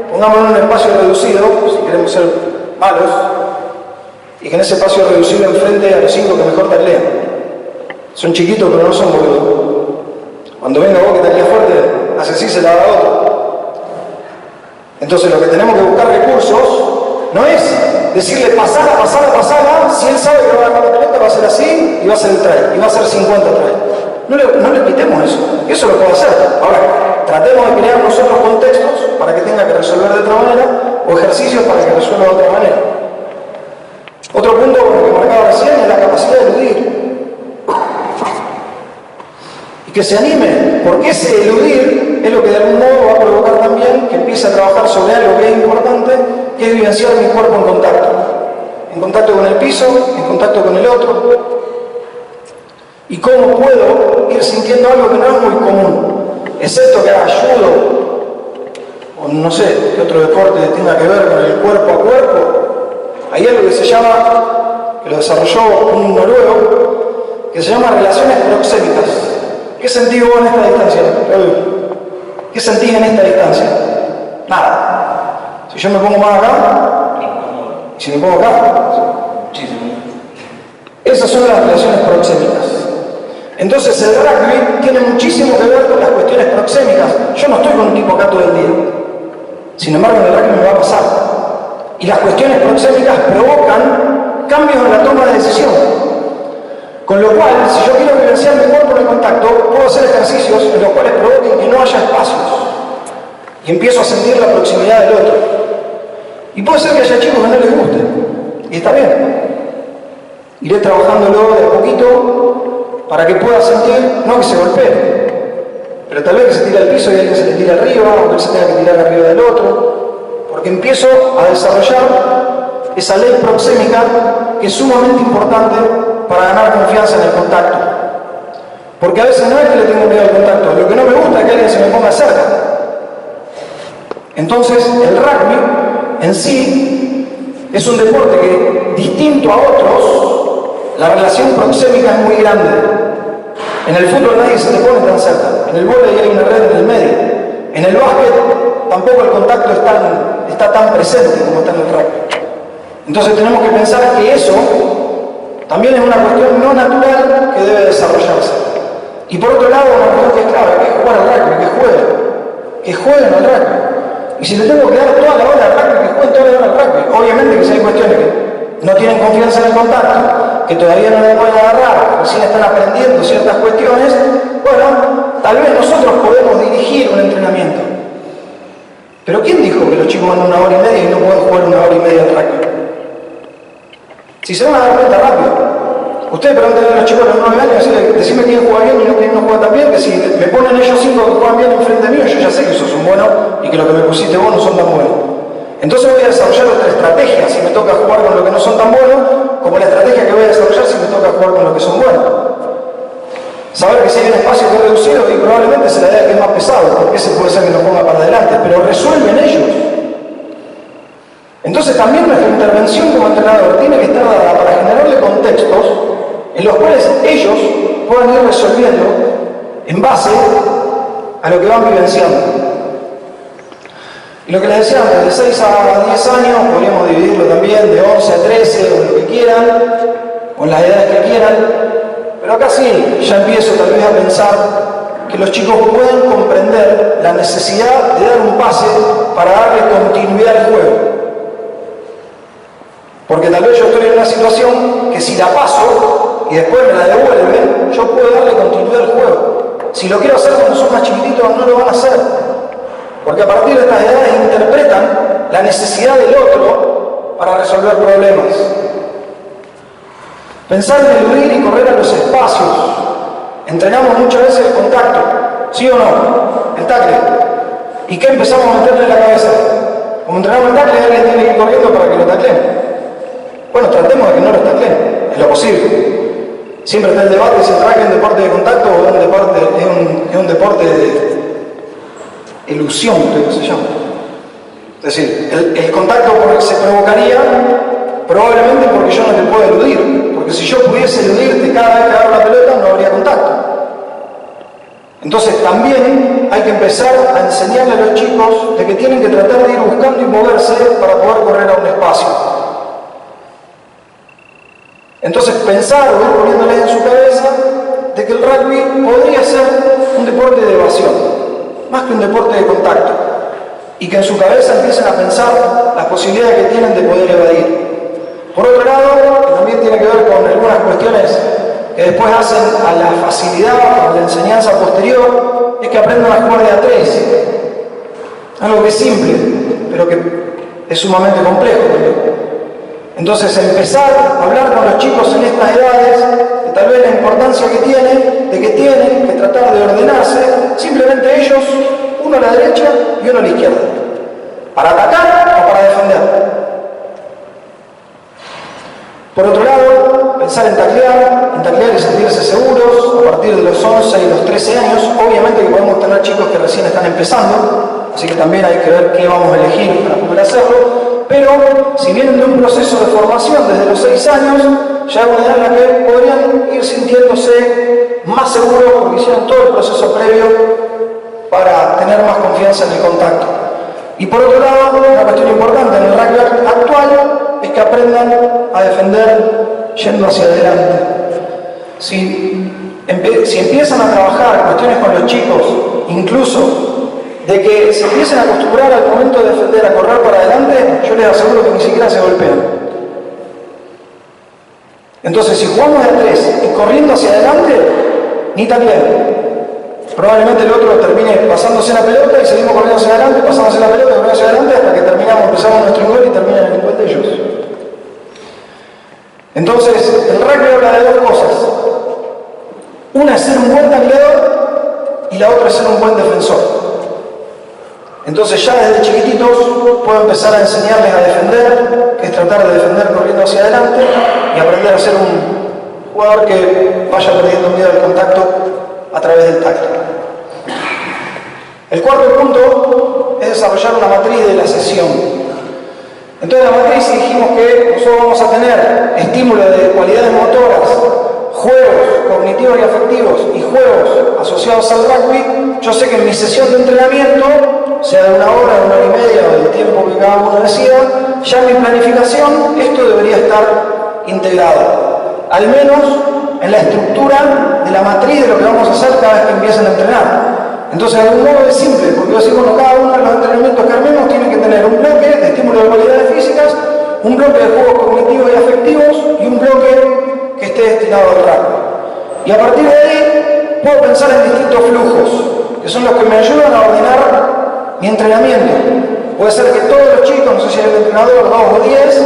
Speaker 7: pongámoslo en un espacio reducido, si queremos ser malos, y que en ese espacio reducido enfrente a los 5 que mejor taclean. Son chiquitos pero no son boludos. Cuando venga vos que taclea fuerte, hace así, se la da a otro. Entonces lo que tenemos que buscar recursos no es decirle pasala, pasala, pasala, si él sabe que va a ganar la pelota va a ser así y va a ser el try, y va a ser 50 try. No le quitemos eso lo puedo hacer. Ahora, tratemos de crear nosotros contextos para que tenga que resolver de otra manera o ejercicios para que resuelva de otra manera. Otro punto que marcaba recién es la capacidad de eludir. Y que se anime, porque ese eludir es lo que de algún modo va a provocar también que empiece a trabajar sobre algo que es importante, que es vivenciar mi cuerpo en contacto con el piso, en contacto con el otro, y cómo puedo ir sintiendo algo que no es muy común, excepto que haga judo, o no sé, qué otro deporte tenga que ver con el cuerpo a cuerpo. Hay algo que se llama, que lo desarrolló un noruego, que se llama relaciones proxémicas. ¿Qué sentís vos en esta distancia? ¿Qué sentís en esta distancia? Nada. Si yo me pongo más acá, y si me pongo acá, muchísimo. Esas son las relaciones proxémicas. Entonces el rugby tiene muchísimo que ver con las cuestiones proxémicas. Yo no estoy con un tipo acá todo el día. Sin embargo, en el rugby me va a pasar. Y las cuestiones proxémicas provocan cambios en la toma de decisión. Con lo cual, si yo quiero vivenciar mi cuerpo en el contacto, puedo hacer ejercicios en los cuales provoquen que no haya espacios. Y empiezo a sentir la proximidad del otro. Y puede ser que haya chicos que no les guste. Y está bien. Iré trabajándolo de a poquito para que pueda sentir, no que se golpee, pero tal vez que se tire al piso y alguien se le tire arriba, o que él se tenga que tirar arriba del otro. Porque empiezo a desarrollar esa ley proxémica que es sumamente importante para ganar confianza en el contacto. Porque a veces no es que le tengo miedo al contacto, lo que no me gusta es que alguien se me ponga cerca. Entonces, el rugby en sí es un deporte que, distinto a otros, la relación proxémica es muy grande. En el fútbol nadie se te pone tan cerca, en el vóley hay una red en el medio, en el básquet tampoco el contacto está tan presente como está en el rugby. Entonces tenemos que pensar que eso también es una cuestión no natural que debe desarrollarse. Y por otro lado, una cuestión que es clave, que es jugar al rugby, que jueguen al rugby. Y si le tengo que dar toda la hora al rugby, que jueguen toda la hora al rugby. Obviamente que si hay cuestiones que no tienen confianza en el contacto, que todavía no le pueden agarrar, recién están aprendiendo ciertas cuestiones, bueno, tal vez nosotros podemos dirigir un entrenamiento. Pero ¿quién dijo que los chicos van 1 hora y media y no pueden jugar 1 hora y media al rugby? Si se van a dar cuenta rápido. Ustedes preguntan a los chicos de los 9 años, decime quién juega bien y quién no juega tan bien, que si me ponen ellos 5 que juegan bien enfrente mío, yo ya sé que esos son buenos y que lo que me pusiste vos no son tan buenos. Entonces voy a desarrollar otra estrategia si me toca jugar con lo que no son tan buenos, como la estrategia que voy a desarrollar si me toca jugar con lo que son buenos. Saber que si hay un espacio que es reducido y probablemente se la idea que es más pesado, porque ese puede ser que lo ponga para adelante, pero resuelven ellos. Entonces también nuestra intervención como entrenador tiene que estar dada para generarle contextos en los cuales ellos puedan ir resolviendo en base a lo que van vivenciando. Y lo que les decía antes, de 6 a 10 años, podríamos dividirlo también de 11 a 13 o lo que quieran, o en las edades que quieran, pero acá sí, ya empiezo tal vez a pensar que los chicos pueden comprender la necesidad de dar un pase para darle continuidad al juego. Porque tal vez yo estoy en una situación que si la paso y después me la devuelven, yo puedo darle continuidad al juego. Si lo quiero hacer cuando son más chiquititos, no lo van a hacer. Porque a partir de estas edades interpretan la necesidad del otro para resolver problemas. Pensar en eludir y correr a los espacios. Entrenamos muchas veces el contacto, ¿sí o no? El tackle. ¿Y qué empezamos a meterle en la cabeza? Como entrenamos el tackle, alguien tiene que ir corriendo para que lo tacleen. Bueno, tratemos de que no lo tacleen, es lo posible. Siempre está el debate si el tackle es un deporte de contacto o es un deporte de ilusión, creo que se llama. Es decir, el contacto se provocaría probablemente porque yo no te puedo eludir, porque si yo pudiese eludirte cada vez que agarro la pelota no habría contacto. Entonces también hay que empezar a enseñarle a los chicos de que tienen que tratar de ir buscando y moverse para poder correr a un espacio. Entonces pensar o ir poniéndoles en su cabeza de que el rugby podría ser un deporte de evasión, más que un deporte de contacto, y que en su cabeza empiecen a pensar las posibilidades que tienen de poder evadir. Por otro lado, también tiene que ver con algunas cuestiones que después hacen a la facilidad, a la enseñanza posterior, es que aprendan a jugar de a 3. Algo que es simple, pero que es sumamente complejo. Entonces empezar a hablar con los chicos en estas edades, de tal vez la importancia que tienen, de que tienen que tratar de ordenarse, simplemente ellos, uno a la derecha y uno a la izquierda, para atacar o para defender. Por otro lado, pensar en taclear y sentirse seguros a partir de los 11 y los 13 años. Obviamente que podemos tener chicos que recién están empezando, así que también hay que ver qué vamos a elegir para poder hacerlo. Pero si vienen de un proceso de formación desde los 6 años, ya es una edad en la que podrían ir sintiéndose más seguros porque hicieron todo el proceso previo para tener más confianza en el contacto. Y por otro lado, una cuestión importante en el rugby actual es que aprendan a defender yendo hacia adelante. Si empiezan a trabajar cuestiones con los chicos, incluso de que se empiecen a acostumbrar al momento de defender a correr para adelante, yo les aseguro que ni siquiera se golpean. Entonces, si jugamos de a 3 y corriendo hacia adelante, ni taclean. Probablemente el otro termine pasándose la pelota y seguimos corriendo hacia adelante, pasándose la pelota y corriendo hacia adelante hasta que empezamos nuestro gol y termina en el gol de ellos. Entonces, el rugby habla de dos cosas. Una es ser un buen tacleador y la otra es ser un buen defensor. Entonces ya desde chiquititos puedo empezar a enseñarles a defender, que es tratar de defender corriendo hacia adelante y aprender a ser un jugador que vaya perdiendo miedo al contacto a través del tacto. El cuarto punto es desarrollar una matriz de la sesión. Entonces la matriz, dijimos que nosotros vamos a tener estímulo de cualidades motoras, juegos cognitivos y afectivos y juegos asociados al rugby. Yo sé que en mi sesión de entrenamiento, sea de 1 hora, 1 hora y media o del tiempo que cada uno decida, ya en mi planificación esto debería estar integrado, al menos en la estructura de la matriz de lo que vamos a hacer cada vez que empiecen a entrenar. Entonces, de algún modo es simple, porque así, bueno, cada uno de los entrenamientos que armemos tiene que tener un bloque de estímulo de cualidades físicas, un bloque de juegos cognitivos y afectivos y un bloque que esté destinado al rugby. Y a partir de ahí puedo pensar en distintos flujos, que son los que me ayudan a ordenar mi entrenamiento. Puede ser que todos los chicos, no sé si hay un entrenador, 2 o 10,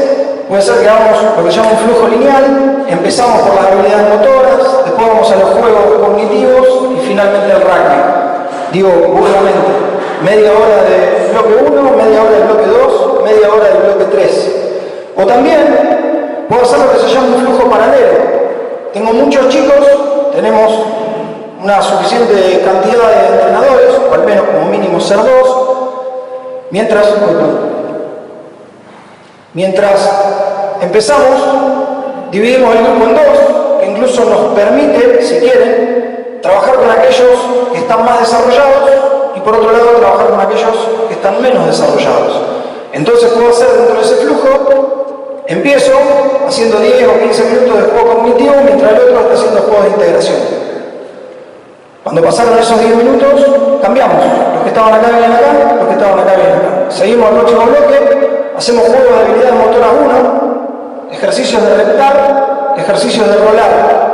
Speaker 7: puede ser que hagamos lo que se llama un flujo lineal, empezamos por las habilidades motoras, después vamos a los juegos cognitivos y finalmente al rugby. Digo, burdamente, media hora de bloque 1, media hora del bloque 2, media se llama un flujo paralelo. Tengo muchos chicos, tenemos una suficiente cantidad de entrenadores, o al menos como mínimo ser 2, mientras empezamos, dividimos el grupo en 2, que incluso nos permite, si quieren, trabajar con aquellos que están más desarrollados y por otro lado trabajar con aquellos que están menos desarrollados. Entonces puedo hacer dentro de ese flujo, empiezo haciendo 10 o 15 minutos de juego cognitivo mientras el otro está haciendo juegos de integración. Cuando pasaron esos 10 minutos, cambiamos. Los que estaban acá vienen acá, los que estaban acá vienen acá. Seguimos al próximo bloque, hacemos juegos de habilidades motoras 1, ejercicios de reptar, ejercicios de rolar.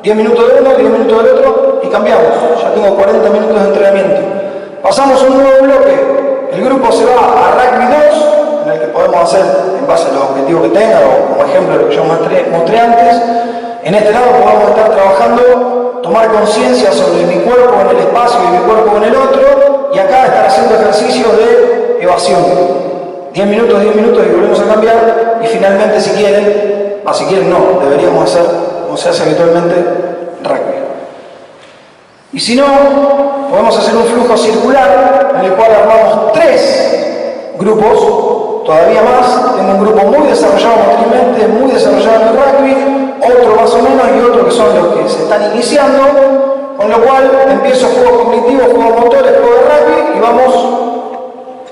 Speaker 7: 10 minutos de uno, 10 minutos del otro y cambiamos. Ya tengo 40 minutos de entrenamiento. Pasamos a un nuevo bloque. El grupo se va a rugby 2, en el que podemos hacer en base a los objetivos que tenga, o como ejemplo lo que yo mostré antes. En este lado podemos estar trabajando, tomar conciencia sobre mi cuerpo en el espacio y mi cuerpo en el otro, y acá estar haciendo ejercicios de evasión. 10 minutos y volvemos a cambiar, y finalmente si quieren no, deberíamos hacer, como se hace habitualmente, rugby. Y si no, podemos hacer un flujo circular en el cual armamos 3 grupos, todavía más. Tengo un grupo muy desarrollado motrizmente, muy desarrollado en el rugby, otro más o menos y otro que son los que se están iniciando, con lo cual empiezo juegos cognitivos, juegos motores, juegos de rugby y vamos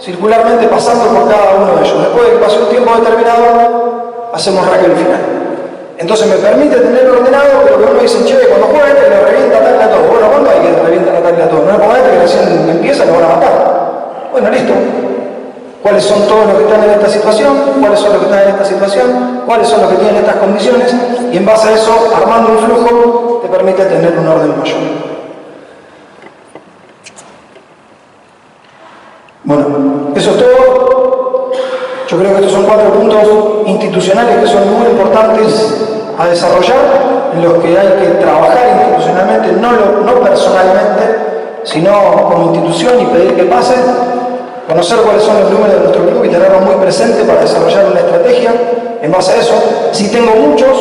Speaker 7: circularmente pasando por cada uno de ellos. Después de que pase un tiempo determinado, hacemos rugby al final. Entonces me permite tener ordenado, pero que uno dice, che, cuando juega este le revienta tal a todo. Bueno, ¿cuándo hay que le revienta tal a todo? No es como este que recién empieza y lo van a matar. Bueno, listo. ¿Cuáles son todos los que están en esta situación? ¿Cuáles son los que están en esta situación? ¿Cuáles son los que tienen estas condiciones? Y en base a eso, armando un flujo, te permite tener un orden mayor. Bueno, eso es todo. Yo creo que estos son 4 puntos institucionales que son muy importantes a desarrollar, en los que hay que trabajar institucionalmente, no personalmente, sino como institución y pedir que pasen, conocer cuáles son los números de nuestro club y tenerlos muy presentes para desarrollar una estrategia en base a eso. Si tengo muchos,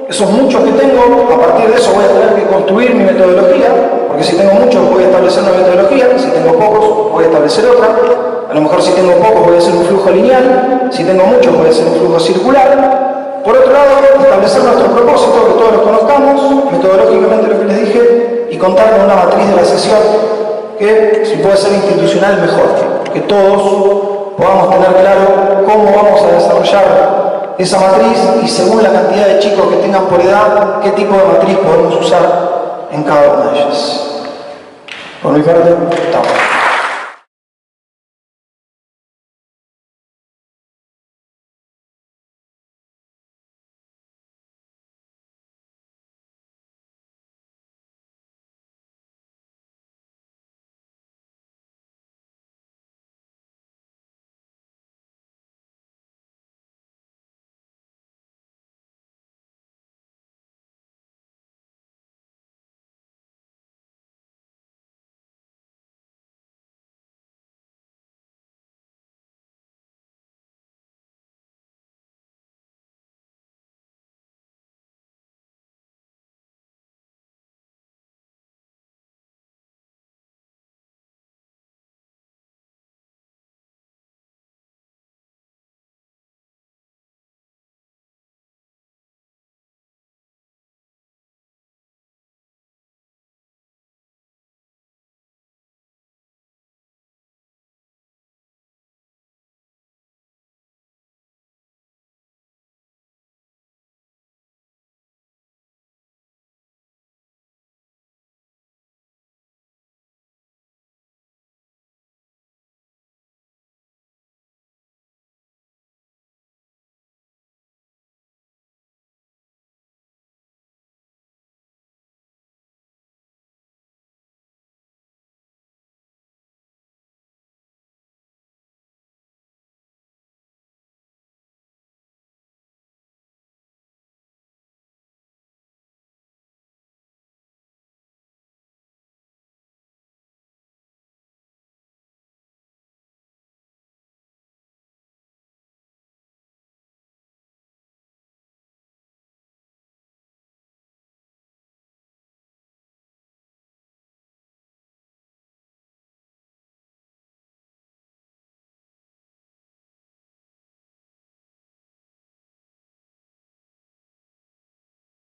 Speaker 7: esos muchos que tengo, a partir de eso voy a tener que construir mi metodología, porque si tengo muchos voy a establecer una metodología, si tengo pocos voy a establecer otra. A lo mejor si tengo pocos voy a hacer un flujo lineal, si tengo muchos voy a hacer un flujo circular. Por otro lado, establecer nuestro propósito, que todos lo conozcamos, metodológicamente lo que les dije, y contar con una matriz de la sesión que, si puede ser institucional, mejor. Que todos podamos tener claro cómo vamos a desarrollar esa matriz y según la cantidad de chicos que tengan por edad, qué tipo de matriz podemos usar en cada una de ellas. Por mi parte, estamos.